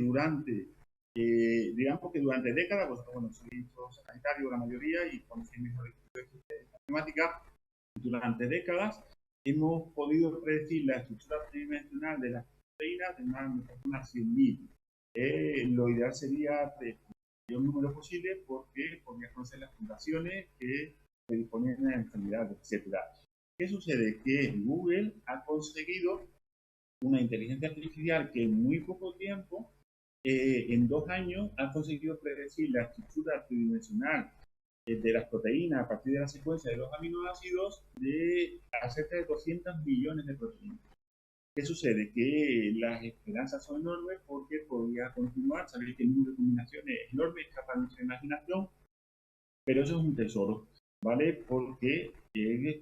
digamos que durante décadas, vosotros, bueno, sois sanitarios la mayoría y conocéis mejor de matemática, durante décadas hemos podido predecir la estructura tridimensional de las proteínas de unas 100.000. Lo ideal sería de el mayor número posible porque podría conocer las fundaciones que se disponen de enfermedades, etc. ¿Qué sucede? Que Google ha conseguido una inteligencia artificial que en muy poco tiempo, en 2 años, ha conseguido predecir la estructura tridimensional de las proteínas a partir de la secuencia de los aminoácidos de cerca de 200 millones de proteínas. ¿Qué sucede? Que las esperanzas son enormes porque podría continuar, sabéis que el número de combinaciones es enorme, escapa de nuestra imaginación, pero eso es un tesoro, ¿vale? Porque,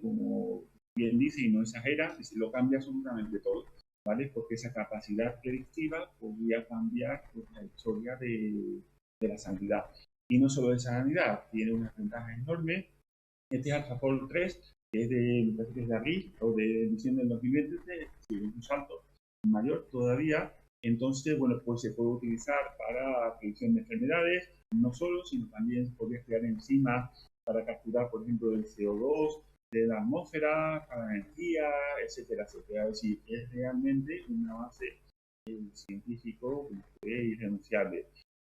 como bien dice y no exagera, lo cambia absolutamente todo, ¿vale? Porque esa capacidad predictiva podría cambiar la historia de la sanidad. Y no solo de sanidad, tiene unas ventajas enormes. Este es AlphaFold 3, que es de abril o de diciembre del 2023, es un salto mayor todavía. Entonces, bueno, pues se puede utilizar para predicción de enfermedades, no solo, sino también podría crear enzimas para capturar, por ejemplo, el CO2 de la atmósfera, para la energía, etcétera, etcétera. Es decir, es realmente un avance científico irrenunciable.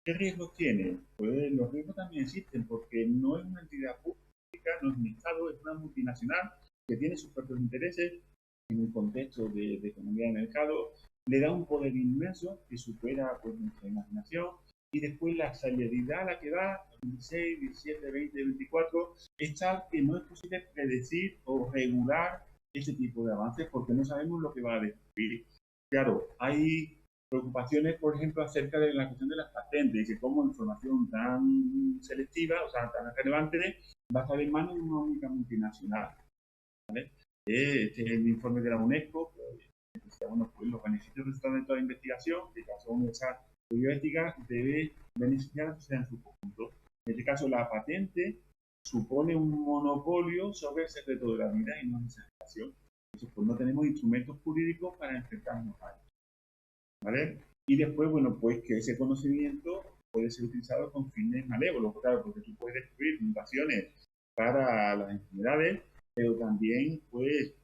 ¿Qué riesgos tiene? Pues los riesgos también existen porque no es una entidad pública, no es un Estado, es una multinacional que tiene sus propios intereses en un contexto de economía de mercado, le da un poder inmenso que supera pues, nuestra imaginación y después la celeridad a la que va, 16, 17, 20, 24, es tal que no es posible predecir o regular ese tipo de avances porque no sabemos lo que va a descubrir. Claro, hay preocupaciones, por ejemplo, acerca de la cuestión de las patentes y que como información tan selectiva, o sea, tan relevante, va a estar en manos de una única multinacional. ¿Vale? Este es el informe de la UNESCO, que decía, bueno, pues los beneficios resultantes de toda investigación, que caso universal de bioética, debe beneficiar a la sociedad en su conjunto. En este caso, la patente supone un monopolio sobre el secreto de la vida y no esa exageración. Entonces, pues no tenemos instrumentos jurídicos para enfrentarnos a ello. ¿Vale? Y después, bueno, pues que ese conocimiento puede ser utilizado con fines malévolos, claro, porque tú puedes descubrir mutaciones para las enfermedades, pero también, pues,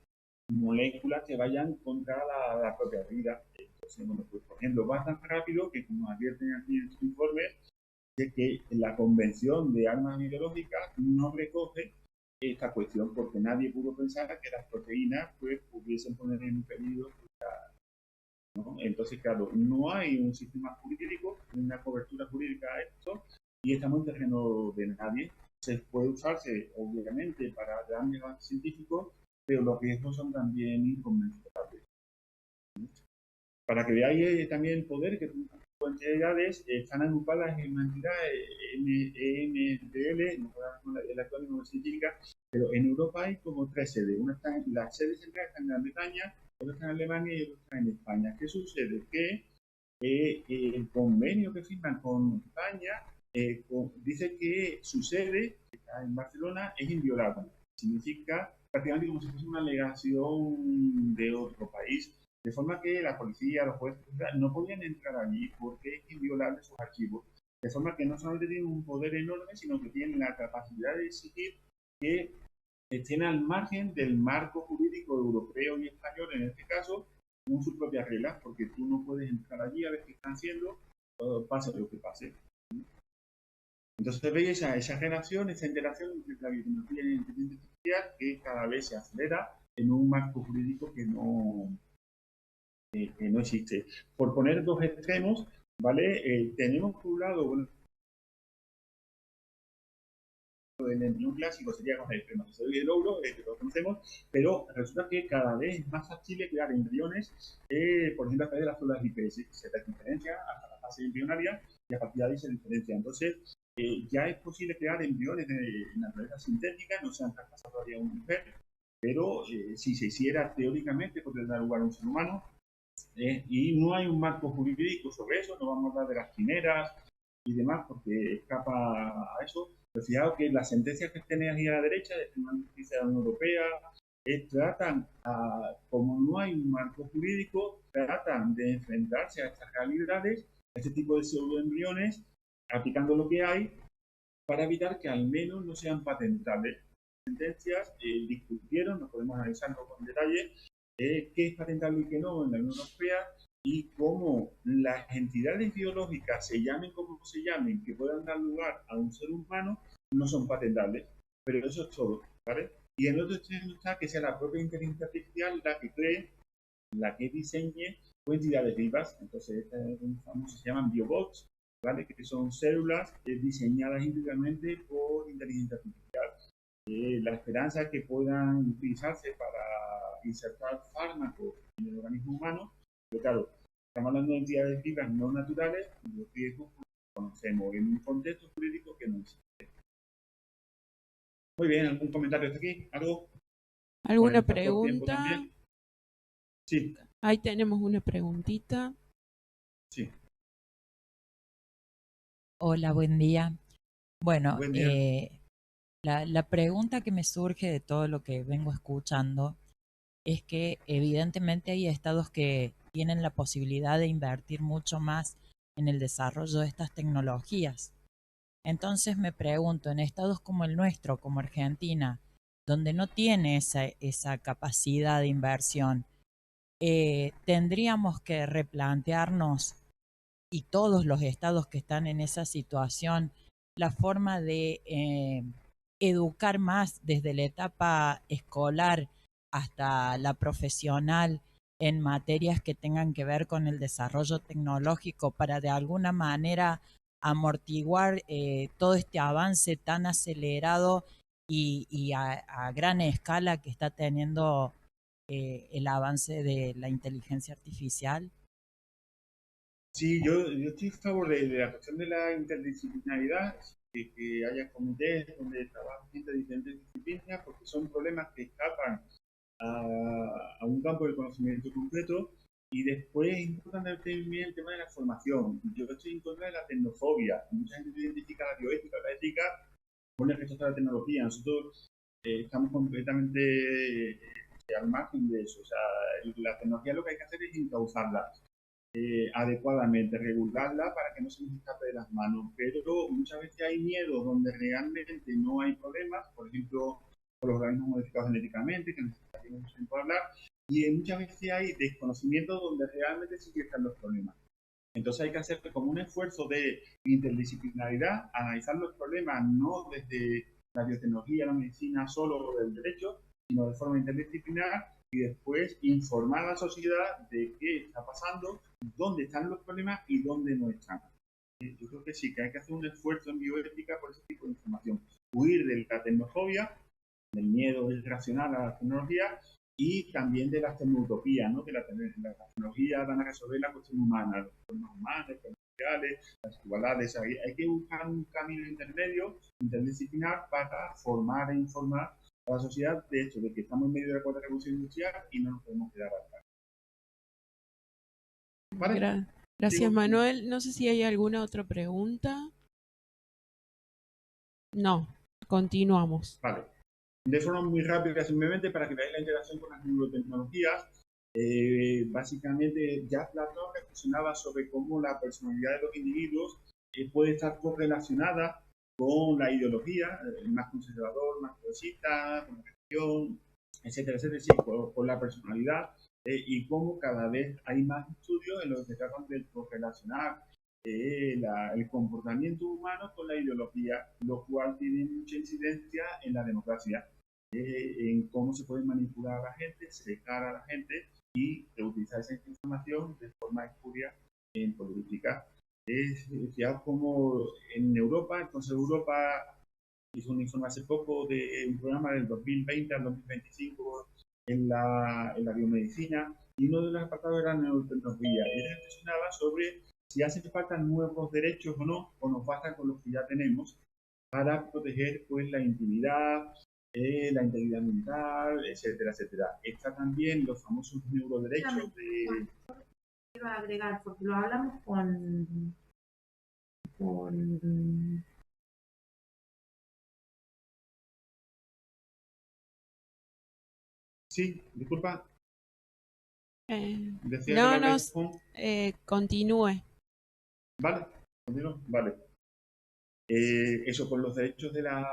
moléculas que vayan contra la propia vida. Entonces, bueno, pues, por ejemplo, va tan rápido que, como advierten aquí en su informe, de que la Convención de Armas Biológicas no recoge esta cuestión porque nadie pudo pensar que las proteínas pues, pudiesen poner en peligro ¿no? Entonces, claro, no hay un sistema jurídico, una cobertura jurídica a esto, y estamos en terreno de nadie. Se puede usarse, obviamente, para grandes avances científicos, pero los riesgos son también inconmensurables. Para que veáis también el poder que tienen las entidades, están agrupadas en una entidad EMDL, no puedo el acrónimo científica, pero en Europa hay como 3 sedes. Las sedes centrales están en Gran Bretaña, otra está en Alemania y otra está en España. ¿Qué sucede? Que el convenio que firman con España dice que su sede, que está en Barcelona, es inviolable. Significa prácticamente como si fuese una alegación de otro país. De forma que la policía, los jueces, no podían entrar allí porque es inviolable sus archivos. De forma que no solamente tienen un poder enorme, sino que tienen la capacidad de exigir que estén al margen del marco jurídico europeo y español, en este caso, con sus propias reglas, porque tú no puedes entrar allí a ver qué están haciendo, pase lo que pase. Entonces veis esa relación, esa interacción entre la biotecnología y la inteligencia artificial que cada vez se acelera en un marco jurídico que no existe. Por poner dos extremos, ¿vale? Tenemos por un lado, bueno, el embrión clásico sería con el espermatozoide y el óvulo, que todos conocemos, pero resulta que cada vez es más factible crear embriones, por ejemplo, a través de las células IPS, se diferencia hasta la fase embrionaria y a partir de ahí se diferencia. Entonces, ya es posible crear embriones de naturaleza sintética, no se han traspasado todavía a una mujer, pero si se hiciera teóricamente podría dar lugar a un ser humano, y no hay un marco jurídico sobre eso, no vamos a hablar de las quimeras y demás porque escapa a eso. Pero fijaos que las sentencias que tenéis ahí a la derecha, de la Justicia de la Unión Europea, tratan, como no hay un marco jurídico, tratan de enfrentarse a estas realidades, a este tipo de pseudoembriones, aplicando lo que hay para evitar que al menos no sean patentables. Las sentencias discutieron, nos podemos analizarlo con detalle, qué es patentable y qué no en la Unión Europea y cómo las entidades biológicas, se llamen como se llamen, que puedan dar lugar a un ser humano, no son patentables. Pero eso es todo, ¿vale? Y en otro extremo está que sea la propia inteligencia artificial la que cree, la que diseñe entidades vivas. Entonces, famosos se llaman biobots, ¿vale? Que son células diseñadas íntegramente por inteligencia artificial. La esperanza es que puedan utilizarse para insertar fármacos en el organismo humano, pero claro, estamos hablando de entidades vivas no naturales y los riesgos que conocemos en un contexto jurídico que no existe. Muy bien, ¿algún comentario hasta aquí? ¿Algo? ¿Alguna pregunta? Sí. Ahí tenemos una preguntita. Sí. Hola, buen día. Bueno, Buen día. la pregunta que me surge de todo lo que vengo escuchando es que evidentemente hay estados que tienen la posibilidad de invertir mucho más en el desarrollo de estas tecnologías. Entonces me pregunto, en estados como el nuestro, como Argentina, donde no tiene esa capacidad de inversión, tendríamos que replantearnos, y todos los estados que están en esa situación, la forma de educar más desde la etapa escolar hasta la profesional en materias que tengan que ver con el desarrollo tecnológico para de alguna manera amortiguar todo este avance tan acelerado y a gran escala que está teniendo el avance de la inteligencia artificial. Sí, yo estoy a favor de la cuestión de la interdisciplinaridad, que haya comités donde trabajen gente de diferentes disciplinas, porque son problemas que escapan a un campo de conocimiento concreto. Y después es importante también el tema de la formación. Yo estoy en contra de la tecnofobia. Mucha gente identifica la bioética, la ética, con el rechazo a la tecnología. Nosotros estamos completamente al margen de eso. O sea, la tecnología lo que hay que hacer es encauzarla adecuadamente, regularla para que no se nos escape de las manos. Pero muchas veces hay miedos donde realmente no hay problemas, por ejemplo, por los organismos modificados genéticamente, que necesitaríamos mucho tiempo hablar, y muchas veces hay desconocimiento donde realmente sí que están los problemas. Entonces hay que hacer como un esfuerzo de interdisciplinaridad, analizar los problemas no desde la biotecnología, la medicina solo o del derecho, sino de forma interdisciplinar y después informar a la sociedad de qué está pasando, dónde están los problemas y dónde no están. Yo creo que sí, que hay que hacer un esfuerzo en bioética por ese tipo de información. Huir de la tecnofobia, del miedo irracional a la tecnología y también de las tecnotopías, ¿no? Que las tecnologías van a resolver la cuestión humana, los problemas humanos, los problemas sociales, las desigualdades. Hay que buscar un camino intermedio, interdisciplinar, para formar e informar a la sociedad de hecho de que estamos en medio de la cuarta revolución industrial y no nos podemos quedar atrás. ¿Vale? Gracias, Manuel. No sé si hay alguna otra pregunta. No, continuamos. Vale. De forma muy rápida, simplemente para que veáis la interacción con las neurotecnologías, básicamente ya Platón reflexionaba sobre cómo la personalidad de los individuos puede estar correlacionada con la ideología, más conservador, más progresista, con la religión, etcétera, etcétera, sí, con la personalidad, y cómo cada vez hay más estudios en los que tratan de correlacionar el comportamiento humano con la ideología, lo cual tiene mucha incidencia en la democracia, en cómo se puede manipular a la gente, secar a la gente y utilizar esa información de forma espuria en política. Es ya como en Europa, entonces Europa hizo un informe hace poco de un programa del 2020 al 2025 en la biomedicina, y uno de los apartados era neurotecnología. Ella reflexionaba sobre si hacen falta nuevos derechos o no, o nos basta con los que ya tenemos para proteger pues la intimidad mental, etcétera, etcétera. Está también los famosos neuroderechos de... Quiero agregar, porque lo hablamos con Sí, disculpa. Decía No, que no, continúe. Vale, continúo. Vale. Eso con los derechos de los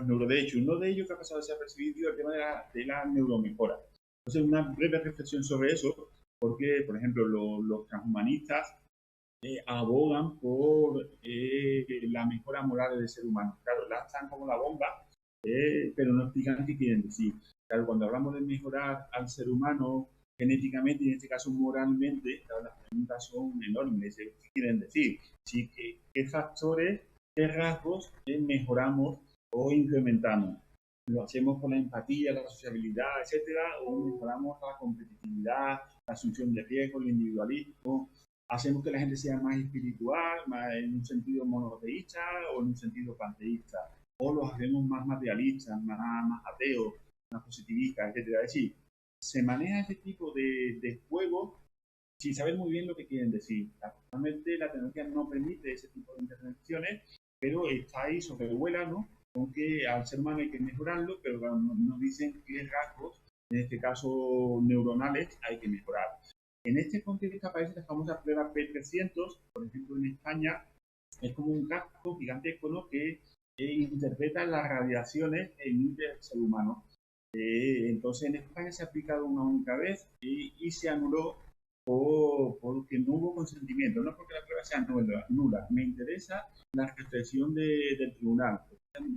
neuroderechos. Uno de ellos que ha pasado desapercibido el tema de la neuromejora. Entonces, una breve reflexión sobre eso, porque, por ejemplo, los transhumanistas abogan por la mejora moral del ser humano. Claro, lanzan como la bomba, pero no explican qué quieren decir. Claro, cuando hablamos de mejorar al ser humano genéticamente, y en este caso moralmente, claro, las preguntas son enormes. ¿Qué quieren decir? Sí, ¿qué factores, qué rasgos mejoramos o incrementamos? ¿Lo hacemos con la empatía, la sociabilidad, etcétera? ¿O mejoramos la competitividad, la asunción de riesgo, el individualismo? ¿Hacemos que la gente sea más espiritual, más en un sentido monoteísta o en un sentido panteísta? ¿O los hacemos más materialistas, más ateos, más positivistas, etcétera? Es decir, se maneja este tipo de juegos sin saber muy bien lo que quieren decir. Actualmente la tecnología no permite ese tipo de intervenciones, pero está ahí sobrevuela, ¿no? Con que al ser humano hay que mejorarlo, pero nos dicen qué rasgos, en este caso neuronales, hay que mejorar. En este contexto aparece la famosa prueba P300, por ejemplo en España, es como un casco gigantesco, ¿no? Que interpreta las radiaciones que emite el ser humano. Entonces en España se ha aplicado una única vez y se anuló porque no hubo consentimiento, no porque la prueba sea nula. Me interesa la reflexión del tribunal.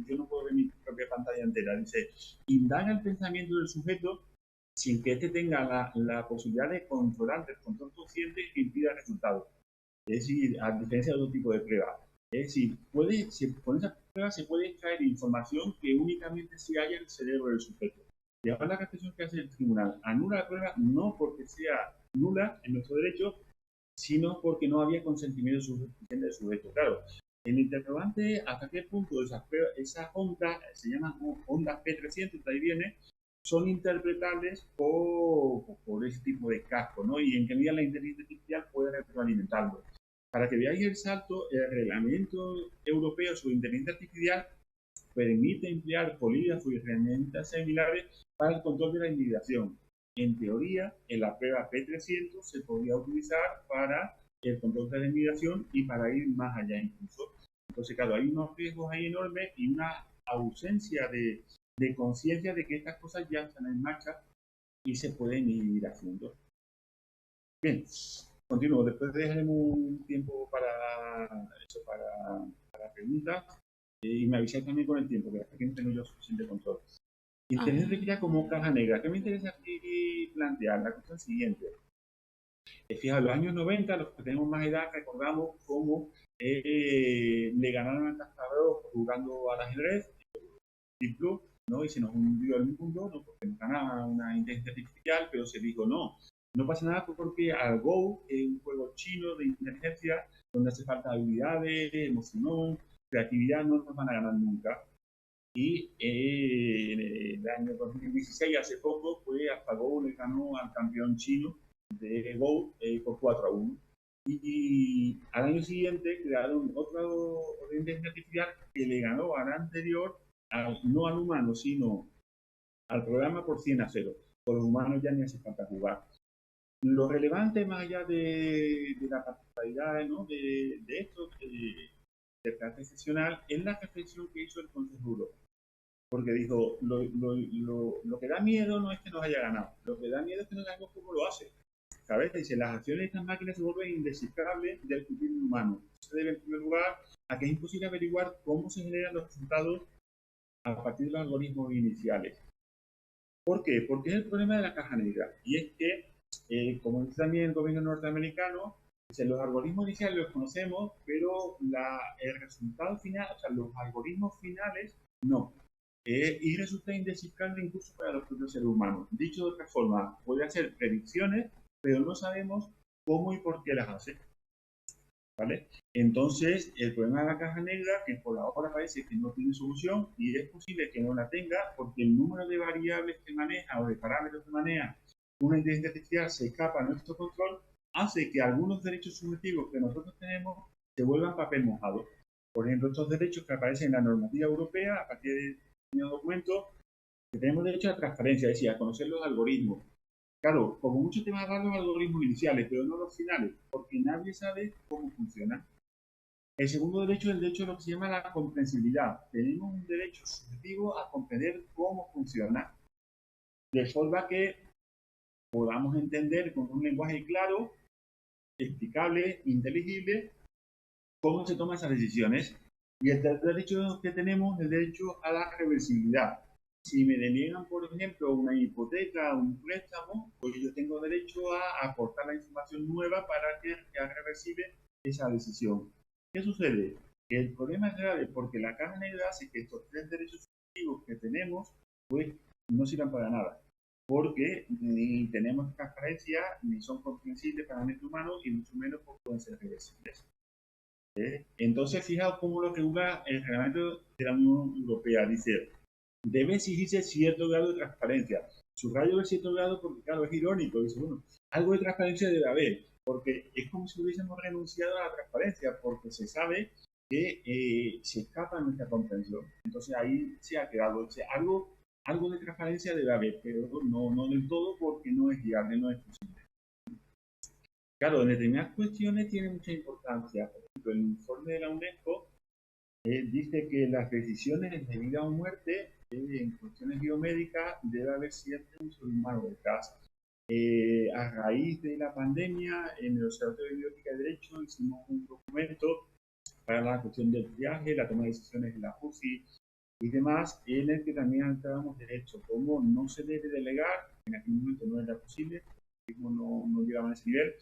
Yo no puedo ver mi propia pantalla entera. Dice, indaga el pensamiento del sujeto sin que éste tenga la posibilidad de controlar, del control consciente que impida resultados. Es decir, a diferencia de otro tipo de pruebas. Es decir, con esa prueba se puede extraer información que únicamente se halla en el cerebro del sujeto. Y ahora la reflexión que hace el tribunal anula la prueba no porque sea nula en nuestro derecho, sino porque no había consentimiento suficiente del sujeto. Claro, el interrogante hasta qué punto esas ondas, se llaman ondas P300, de ahí viene, son interpretables por ese tipo de casco, ¿no? Y en qué medida la inteligencia artificial puede retroalimentarlo. Para que veáis el salto, el reglamento europeo sobre inteligencia artificial permite emplear polígrafos y herramientas similares para el control de la inmigración. En teoría, en la prueba P300 se podría utilizar para el control de la inmigración y para ir más allá incluso. Entonces, claro, hay unos riesgos ahí enormes y una ausencia de conciencia de que estas cosas ya están en marcha y se pueden ir haciendo. Bien, continúo. Después dejaremos un tiempo para preguntas y me avisáis también con el tiempo, que aquí no tengo yo suficiente control. Inteligencia artificial como caja negra. ¿Qué me interesa aquí plantear? La cuestión siguiente. Fijaos, en los años 90, los que tenemos más edad, recordamos cómo le ganaron al Kasparov jugando al ajedrez, Deep Blue, ¿no? Y se nos hundió el mundo, ¿no? Porque nos ganaba una inteligencia artificial, pero se dijo no pasa nada porque al Go es un juego chino de inteligencia donde hace falta habilidades, emoción, creatividad, no nos van a ganar nunca. Y en el año 2016, hace poco, AlphaGo le ganó al campeón chino de Go por 4-1. Y al año siguiente crearon otra inteligencia artificial que le ganó al anterior, no al humano, sino al programa por 100-0. Por los humanos ya ni hace falta jugar. Lo relevante, más allá de la particularidad, ¿no? de esto, de carácter excepcional, es la reflexión que hizo el Consejo Europeo. Porque dijo, lo que da miedo no es que nos haya ganado, lo que da miedo es que no sabemos cómo lo hace. ¿Sabes? Dice, las acciones de estas máquinas se vuelven indescifrables del futuro humano. Se debe, en primer lugar, a que es imposible averiguar cómo se generan los resultados a partir de los algoritmos iniciales. ¿Por qué? Porque es el problema de la caja negra. Y es que, como dice también el gobierno norteamericano, Dice, los algoritmos iniciales los conocemos, pero el resultado final, o sea, los algoritmos finales, no. Y resulta indescifrable incluso para los propios seres humanos. Dicho de otra forma, puede hacer predicciones, pero no sabemos cómo y por qué las hace. ¿Vale? Entonces, el problema de la caja negra, que por ahora parece que no tiene solución, y es posible que no la tenga, porque el número de variables que maneja o de parámetros que maneja una inteligencia artificial se escapa a nuestro control, hace que algunos derechos subjetivos que nosotros tenemos se vuelvan papel mojado. Por ejemplo, estos derechos que aparecen en la normativa europea, a partir de un documento, que tenemos derecho a transparencia, es decir, a conocer los algoritmos. Claro, como mucho te van a dar los algoritmos iniciales, pero no los finales, porque nadie sabe cómo funciona. El segundo derecho es el derecho a lo que se llama la comprensibilidad. Tenemos un derecho subjetivo a comprender cómo funciona, de forma que podamos entender con un lenguaje claro, explicable, inteligible, cómo se toman esas decisiones. Y el tercer derecho que tenemos es el derecho a la reversibilidad. Si me deniegan, por ejemplo, una hipoteca o un préstamo, pues yo tengo derecho a aportar la información nueva para que sea reversible esa decisión. ¿Qué sucede? Que el problema es grave porque la caja negra hace que estos tres derechos subjetivos que tenemos, pues no sirvan para nada. Porque ni tenemos transparencia, ni son comprensibles para el mente humano, y mucho menos pueden ser reversibles. Entonces, fijaos cómo lo regula el reglamento de la Unión Europea. Dice, debe exigirse cierto grado de transparencia. Subrayo el cierto grado porque, claro, es irónico. Dice, bueno, algo de transparencia debe haber, porque es como si hubiésemos renunciado a la transparencia, porque se sabe que se escapa de nuestra comprensión. Entonces ahí se ha quedado. O sea, algo de transparencia debe haber, pero no del todo, porque no es viable, no es posible. Claro, en determinadas cuestiones tiene mucha importancia. Por ejemplo, el informe de la UNESCO dice que las decisiones de vida o muerte en cuestiones biomédicas debe haber siempre un ser humano detrás. A raíz de la pandemia, en el Observatorio de Bioética y Derecho hicimos un documento para la cuestión del viaje, la toma de decisiones en la UCI y demás, en el que también entrábamos derecho, como no se debe delegar, en aquel momento no era posible, no llegaban a ese nivel,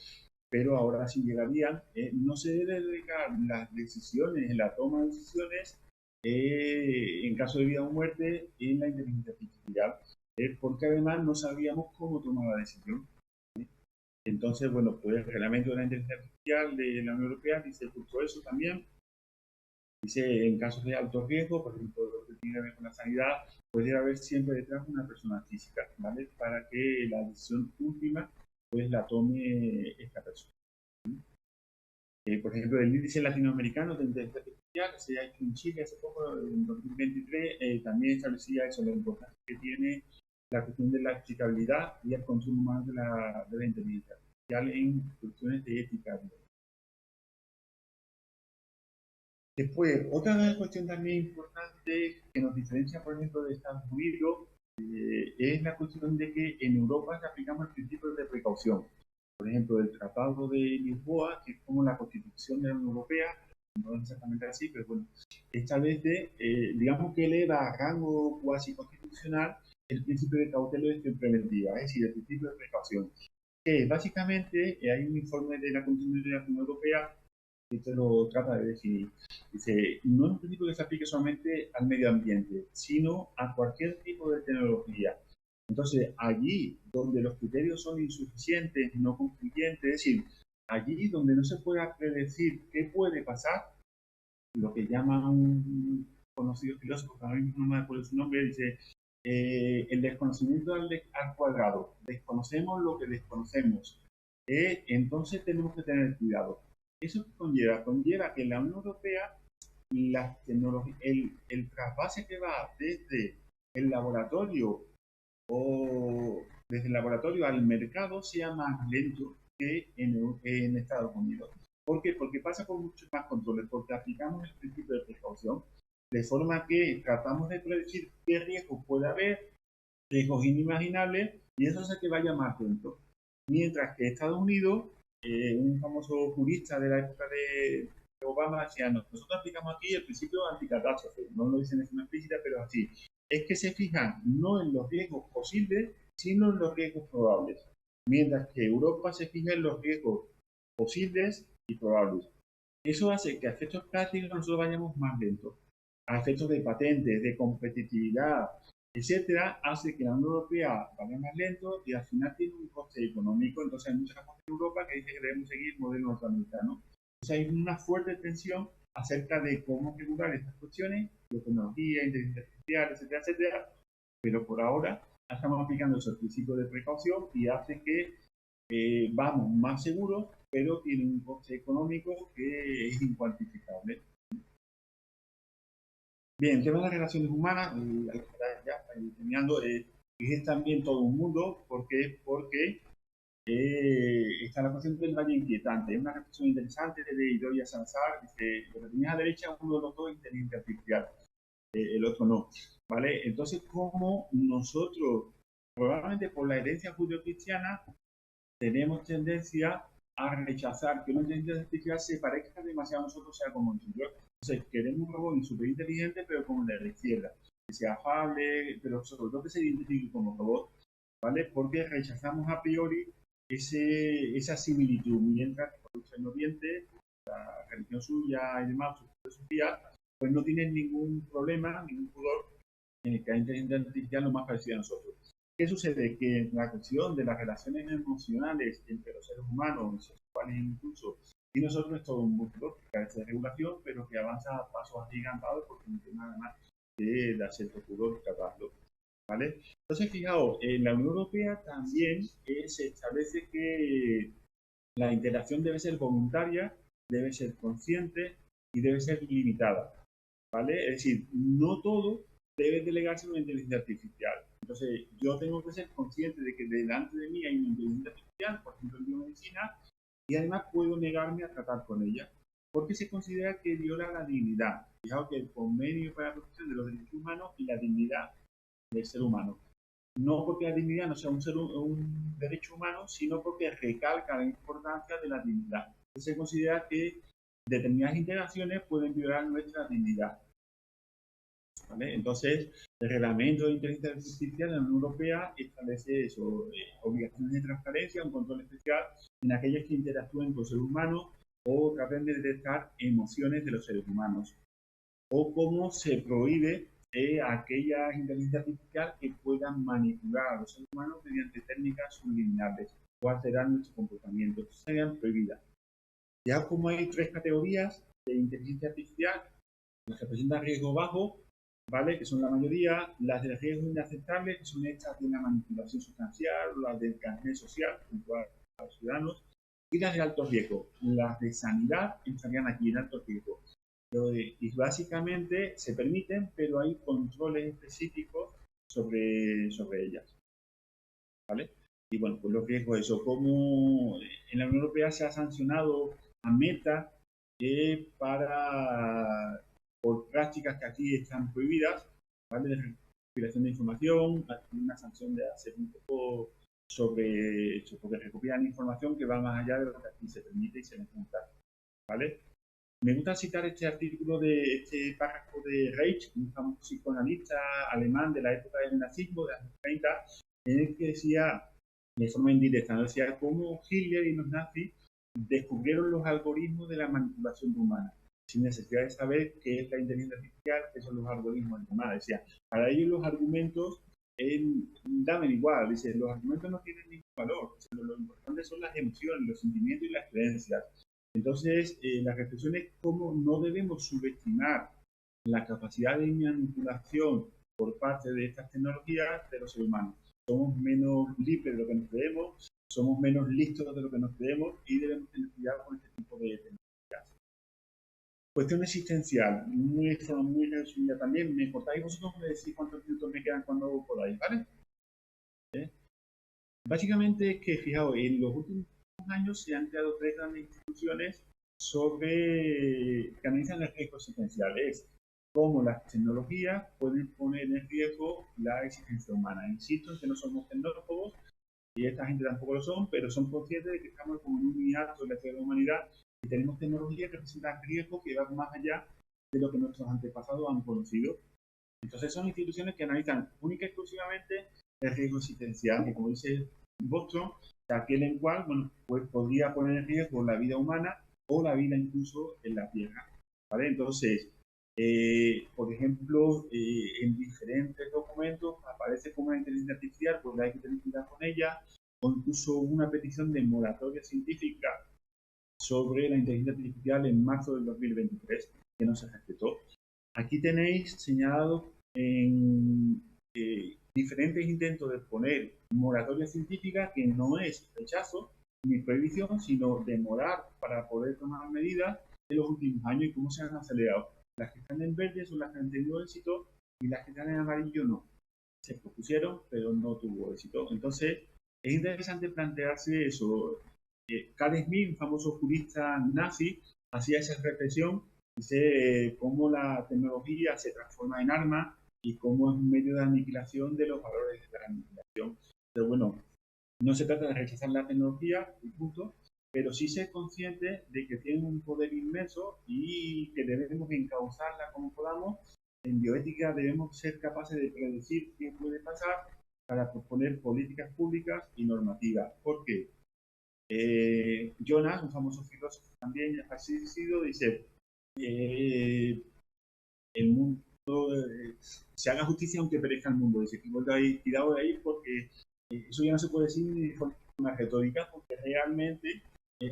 pero ahora sí llegarían. No se debe delegar las decisiones, la toma de decisiones, en caso de vida o muerte, en la inteligencia artificial, porque además no sabíamos cómo tomar la decisión. Entonces, bueno, pues el reglamento de la inteligencia artificial de la Unión Europea dice justo eso también. Dice, en casos de alto riesgo, por ejemplo, lo que tiene que ver con la sanidad, puede haber siempre detrás una persona física, ¿vale? Para que la decisión última pues la tome esta persona. Por ejemplo, el índice latinoamericano de inteligencia artificial se ha hecho en Chile hace poco, en 2023, también establecía eso, la importancia que tiene la cuestión de la aplicabilidad y el consumo más de la inteligencia artificial en cuestiones de ética. Después, otra cuestión también importante que nos diferencia, por ejemplo, de Estados Unidos, es la cuestión de que en Europa aplicamos el principio de precaución. Por ejemplo, el Tratado de Lisboa, que es como la Constitución de la Unión Europea, no es exactamente así, pero bueno, establece, digamos que eleva a rango cuasi constitucional el principio de cautela y de preventiva, es decir, el principio de precaución. Que básicamente hay un informe de la Constitución de la Unión Europea que esto lo trata de definir. Dice, no es un principio que se aplique solamente al medio ambiente, sino a cualquier tipo de tecnología. Entonces, allí donde los criterios son insuficientes, no concluyentes, es decir, allí donde no se pueda predecir qué puede pasar, lo que llaman un conocido filósofo, que ahora mismo no me acuerdo su nombre, dice, el desconocimiento al cuadrado. Desconocemos lo que desconocemos. Entonces tenemos que tener cuidado. ¿Eso conlleva? Conlleva que en la Unión Europea el trasvase que va desde el laboratorio al mercado sea más lento que en Estados Unidos. ¿Por qué? Porque pasa por muchos más controles, porque aplicamos el principio de precaución, de forma que tratamos de predecir qué riesgos puede haber, riesgos inimaginables, y eso hace que vaya más lento. Mientras que Estados Unidos, un famoso jurista de la época de Obama decía, nosotros aplicamos aquí el principio anticatástrofe, no lo dicen de forma explícita, pero así. Es que se fijan no en los riesgos posibles, sino en los riesgos probables. Mientras que Europa se fija en los riesgos posibles y probables. Eso hace que a efectos prácticos nosotros vayamos más lentos. A efectos de patentes, de competitividad, etcétera, hace que la Unión Europea vaya más lento y al final tiene un coste económico. Entonces hay muchas cosas en Europa que dicen que debemos seguir el modelo norteamericano. Entonces hay una fuerte tensión acerca de cómo regular estas cuestiones, tecnología, inteligencia artificial, etcétera, etcétera. Pero por ahora estamos aplicando esos principios de precaución y hace que vamos más seguros, pero tiene un coste económico que es incuantificable. Bien, el tema de las relaciones humanas, ya terminando, es también todo un mundo. ¿Por qué? Porque está la cuestión del valle inquietante. Es una reflexión interesante de Idoia Salazar. Dice, lo que tenías a la derecha, uno de los dos es inteligencia artificial, el otro no. ¿Vale? Entonces, ¿cómo nosotros, probablemente por la herencia judeocristiana, tenemos tendencia a rechazar que una inteligencia artificial se parezca demasiado a nosotros, sea como nosotros? Entonces, queremos un robot súper inteligente, pero como el de la izquierda, que sea afable, pero sobre todo que se identifique como robot, ¿vale? Porque rechazamos a priori esa similitud, mientras que en Oriente, la religión suya y demás, su filosofía, pues no tienen ningún problema, ningún pudor en el que la inteligencia artificial lo más parecida a nosotros. ¿Qué sucede? Que la cuestión de las relaciones emocionales entre los seres humanos, sexuales incluso, y nosotros es todo un mundo que carece de regulación, pero que avanza a pasos agigantados porque no tiene nada más que darse el pudor tratarlo. ¿Vale? Entonces, fijaos, en la Unión Europea también se establece que la interacción debe ser voluntaria, debe ser consciente y debe ser limitada. ¿Vale? Es decir, no todo debe delegarse a una inteligencia artificial. Entonces, yo tengo que ser consciente de que delante de mí hay una inteligencia artificial, por ejemplo, en biomedicina, y además puedo negarme a tratar con ella, porque se considera que viola la dignidad. Fijaos que el convenio para la protección de los derechos humanos y la dignidad del ser humano. No porque la dignidad no sea un derecho humano, sino porque recalca la importancia de la dignidad. Entonces se considera que determinadas interacciones pueden violar nuestra dignidad. ¿Vale? Entonces, el reglamento de inteligencia artificial en la Unión Europea establece eso, obligaciones de transparencia, un control especial en aquellas que interactúen con seres humanos o traten de detectar emociones de los seres humanos. O cómo se prohíbe aquellas inteligencias artificiales que puedan manipular a los seres humanos mediante técnicas subliminales o alterar nuestro comportamiento. Serían prohibidas. Ya como hay tres categorías de inteligencia artificial, las que presentan riesgo bajo, ¿vale? Que son la mayoría, las de riesgo inaceptable, que son estas de la manipulación sustancial, las del carnet social, junto a los ciudadanos, y las de alto riesgo. Las de sanidad entrarían aquí en alto riesgo. Y básicamente se permiten, pero hay controles específicos sobre ellas. ¿Vale? Y bueno, pues los riesgos de eso, como en la Unión Europea se ha sancionado a Meta por prácticas que aquí están prohibidas, ¿vale? De recopilación de información, una sanción de hacer un poco sobre recopilar información que va más allá de lo que aquí se permite y se les multa, ¿vale? Me gusta citar este artículo de este párrafo de Reich, un famoso psicoanalista alemán de la época del nazismo, de los 30, en el que decía, de forma indirecta, ¿no? Decía cómo Hitler y los nazis descubrieron los algoritmos de la manipulación humana, sin necesidad de saber qué es la inteligencia artificial, qué son los algoritmos humanos. Decía, para ellos los argumentos daban igual, dice, los argumentos no tienen ningún valor, lo importante son las emociones, los sentimientos y las creencias. Entonces, la reflexión es cómo no debemos subestimar la capacidad de manipulación por parte de estas tecnologías de los seres humanos. Somos menos libres de lo que nos creemos, somos menos listos de lo que nos creemos y debemos tener cuidado con este tipo de tecnologías. Cuestión existencial, muy resumida también. Me cortáis vosotros, me decís cuántos minutos me quedan cuando podáis, ¿vale? Básicamente es que, fijaos, en los últimos años se han creado tres grandes instituciones que analizan el riesgo existencial. Es cómo las tecnologías pueden poner en riesgo la existencia humana. Insisto en que no somos tecnólogos y esta gente tampoco lo son, pero son conscientes de que estamos como en un hiato en la historia de la humanidad y tenemos tecnologías que presentan riesgos que van más allá de lo que nuestros antepasados han conocido. Entonces son instituciones que analizan única y exclusivamente el riesgo existencial, que como dice Boston, aquel en cual, bueno, pues podría poner en riesgo la vida humana o la vida incluso en la Tierra, ¿vale? Entonces, por ejemplo, en diferentes documentos aparece como una inteligencia artificial, porque hay que tener cuidado con ella, o incluso una petición de moratoria científica sobre la inteligencia artificial en marzo del 2023, que no se respetó. Aquí tenéis señalado en diferentes intentos de poner moratoria científica, que no es rechazo ni prohibición, sino demorar para poder tomar medidas en los últimos años y cómo se han acelerado. Las que están en verde son las que han tenido éxito y las que están en amarillo no. Se propusieron, pero no tuvo éxito. Entonces, es interesante plantearse eso. Carl Smith, un famoso jurista nazi, hacía esa reflexión, dice cómo la tecnología se transforma en arma y cómo es un medio de aniquilación de los valores de la aniquilación. Pero bueno, no se trata de rechazar la tecnología, punto, pero sí ser consciente de que tiene un poder inmenso y que debemos encauzarla como podamos. En bioética debemos ser capaces de predecir qué puede pasar para proponer políticas públicas y normativas. ¿Por qué? Jonas, un famoso filósofo también ya fallecido, dice el mundo se haga justicia aunque perezca el mundo. Dice que vuelve ahí, tirado de ahí, porque eso ya no se puede decir ni de forma retórica, porque realmente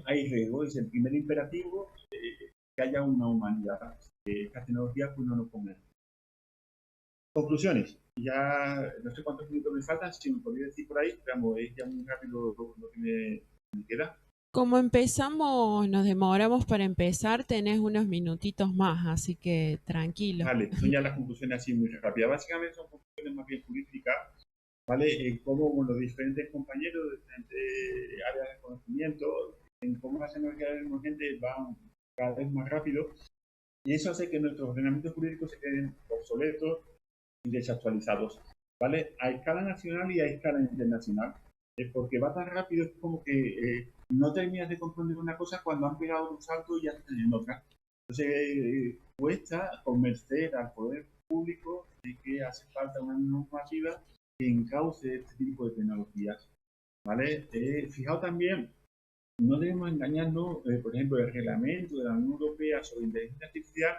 hay riesgo. Dice el primer imperativo, que haya una humanidad. Esta tecnología pues no nos conviene. Conclusiones. Ya no sé cuántos minutos me faltan, si me podría decir por ahí, pero es ya muy rápido lo que me queda. Como empezamos, nos demoramos para empezar, tenés unos minutitos más, así que tranquilo. Vale, son ya las conclusiones así muy rápidas. Básicamente son conclusiones más bien políticas, ¿vale? Cómo los diferentes compañeros de diferentes áreas de conocimiento, en cómo las energías emergentes van cada vez más rápido, y eso hace que nuestros ordenamientos jurídicos se queden obsoletos y desactualizados, ¿vale? A escala nacional y a escala internacional. Porque va tan rápido, es como que no terminas de comprender una cosa cuando han pegado un salto y ya están en otra. Entonces, cuesta convencer al poder público de que hace falta una normativa que encauce este tipo de tecnologías, ¿vale? Fijaos también, no debemos engañarnos, por ejemplo, el reglamento de la Unión Europea sobre inteligencia artificial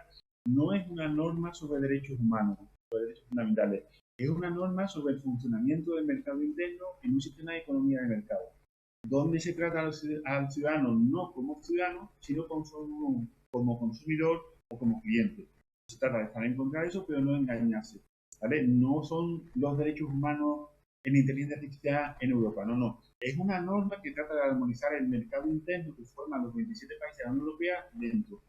no es una norma sobre derechos humanos, sobre derechos fundamentales. Es una norma sobre el funcionamiento del mercado interno en un sistema de economía de mercado, donde se trata al ciudadano no como ciudadano, sino como consumidor o como cliente. Se trata de estar en contra de eso, pero no engañarse, ¿vale? No son los derechos humanos en inteligencia artificial en Europa, no. Es una norma que trata de armonizar el mercado interno que forman los 27 países de la Unión Europea dentro,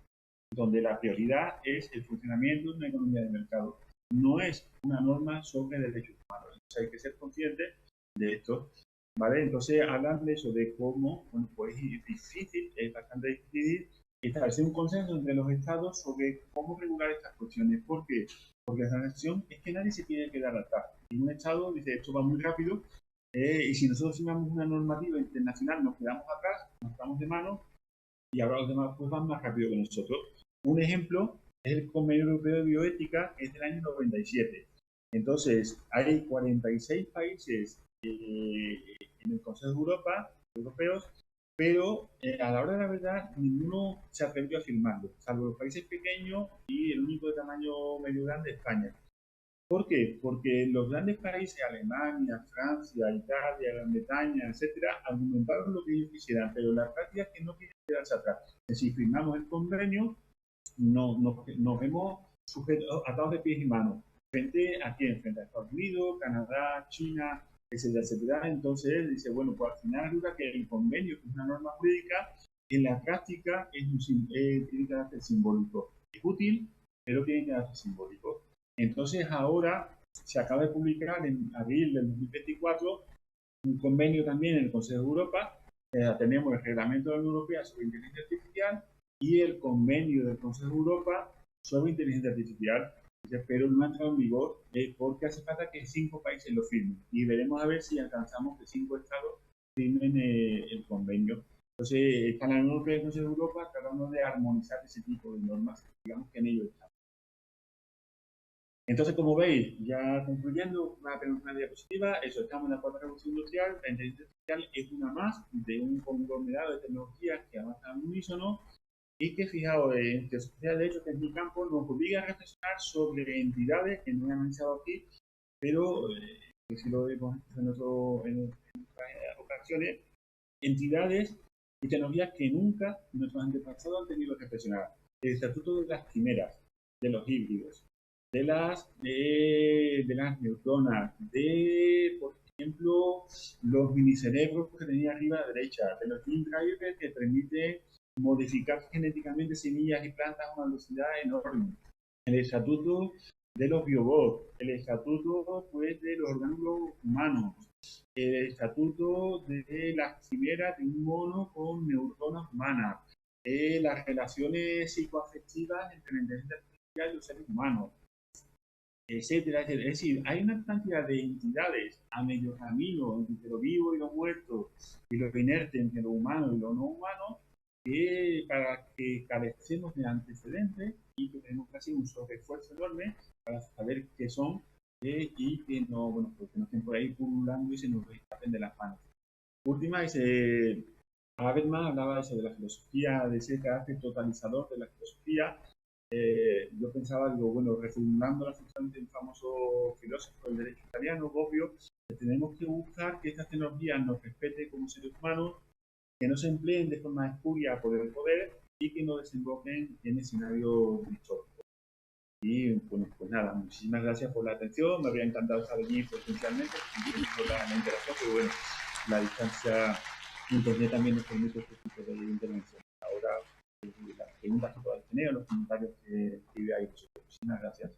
donde la prioridad es el funcionamiento de una economía de mercado. No es una norma sobre derechos humanos. Entonces hay que ser consciente de esto, ¿vale? Entonces hablan de eso, de cómo, bueno, pues es difícil, es bastante difícil establecer un consenso entre los estados sobre cómo regular estas cuestiones. ¿Por qué? Porque la sensación es que nadie se quiere quedar atrás. Y un estado dice, esto va muy rápido, y si nosotros firmamos una normativa internacional nos quedamos atrás, nos damos de mano, y ahora los demás pues van más rápido que nosotros. Un ejemplo es el Convenio Europeo de Bioética, que es del año 97. Entonces, hay 46 países en el Consejo de Europa, europeos, pero a la hora de la verdad, ninguno se atrevió a firmarlo, salvo los países pequeños y el único de tamaño medio grande, España. ¿Por qué? Porque los grandes países, Alemania, Francia, Italia, Gran Bretaña, etcétera, argumentaron lo que ellos quisieran, pero la práctica es que no quieren quedarse atrás. Si firmamos el convenio, nos vemos sujetos, atados de pies y manos. Frente a quién? Frente a Estados Unidos, Canadá, China, etcétera, etcétera. Entonces dice, bueno, pues al final resulta que el convenio, que es una norma jurídica, en la práctica tiene carácter simbólico. Es útil, pero tiene carácter simbólico. Entonces ahora se acaba de publicar en abril del 2024 un convenio también en el Consejo de Europa. Tenemos el reglamento de la Unión Europea sobre inteligencia artificial y el convenio del Consejo de Europa sobre inteligencia artificial, pero no ha entrado en vigor porque hace falta que 5 países lo firmen y veremos a ver si alcanzamos que 5 estados firmen el convenio. Entonces, está la Unión Europea y el Consejo de Europa tratando de armonizar ese tipo de normas, digamos que en ello estamos. Entonces, como veis, ya concluyendo, una diapositiva, eso, estamos en la cuarta revolución industrial, la inteligencia artificial es una más de un conglomerado de tecnologías que avanzan al unísono y que, fijaos, en inteligencia artificial, de hecho, que es mi campo, nos obliga a reflexionar sobre entidades que no he analizado aquí, pero que sí lo hemos hecho en otras ocasiones, entidades y tecnologías que nunca nuestros antepasados han tenido que reflexionar. El estatuto de las quimeras, de los híbridos, de las neutronas, por ejemplo, los minicerebros que tenía arriba a la derecha, de los gene drivers que permiten modificar genéticamente semillas y plantas a una velocidad enorme. El estatuto de los biobots, el estatuto pues, de los orgánulos humanos, el estatuto de las quimeras de un mono con neuronas humanas, las relaciones psicoafectivas entre la inteligencia artificial y los seres humanos, etcétera, etcétera. Es decir, hay una cantidad de entidades a medio camino entre lo vivo y lo muerto, y lo inerte entre lo humano y lo no humano, que para que carecemos de antecedentes y que tenemos que hacer un sobreesfuerzo enorme para saber qué son y que no, bueno, pues que no estén por ahí pululando y se nos escapen de las manos. Última, Habermas hablaba de la filosofía, de ese carácter totalizador de la filosofía. Yo pensaba, digo, bueno, reformulando la función del famoso filósofo del derecho italiano, Bobbio, que tenemos que buscar que estas tecnologías nos respeten como seres humanos, que no se empleen de forma espuria por el poder y que no desemboquen en escenarios distópicos. Y bueno, pues nada, muchísimas gracias por la atención, me habría encantado estar allí presencialmente, por la interacción, pero bueno, la distancia internet también nos permite este tipo de intervención. Ahora, las preguntas que podáis tener o los comentarios que veáis vosotros. Muchísimas gracias.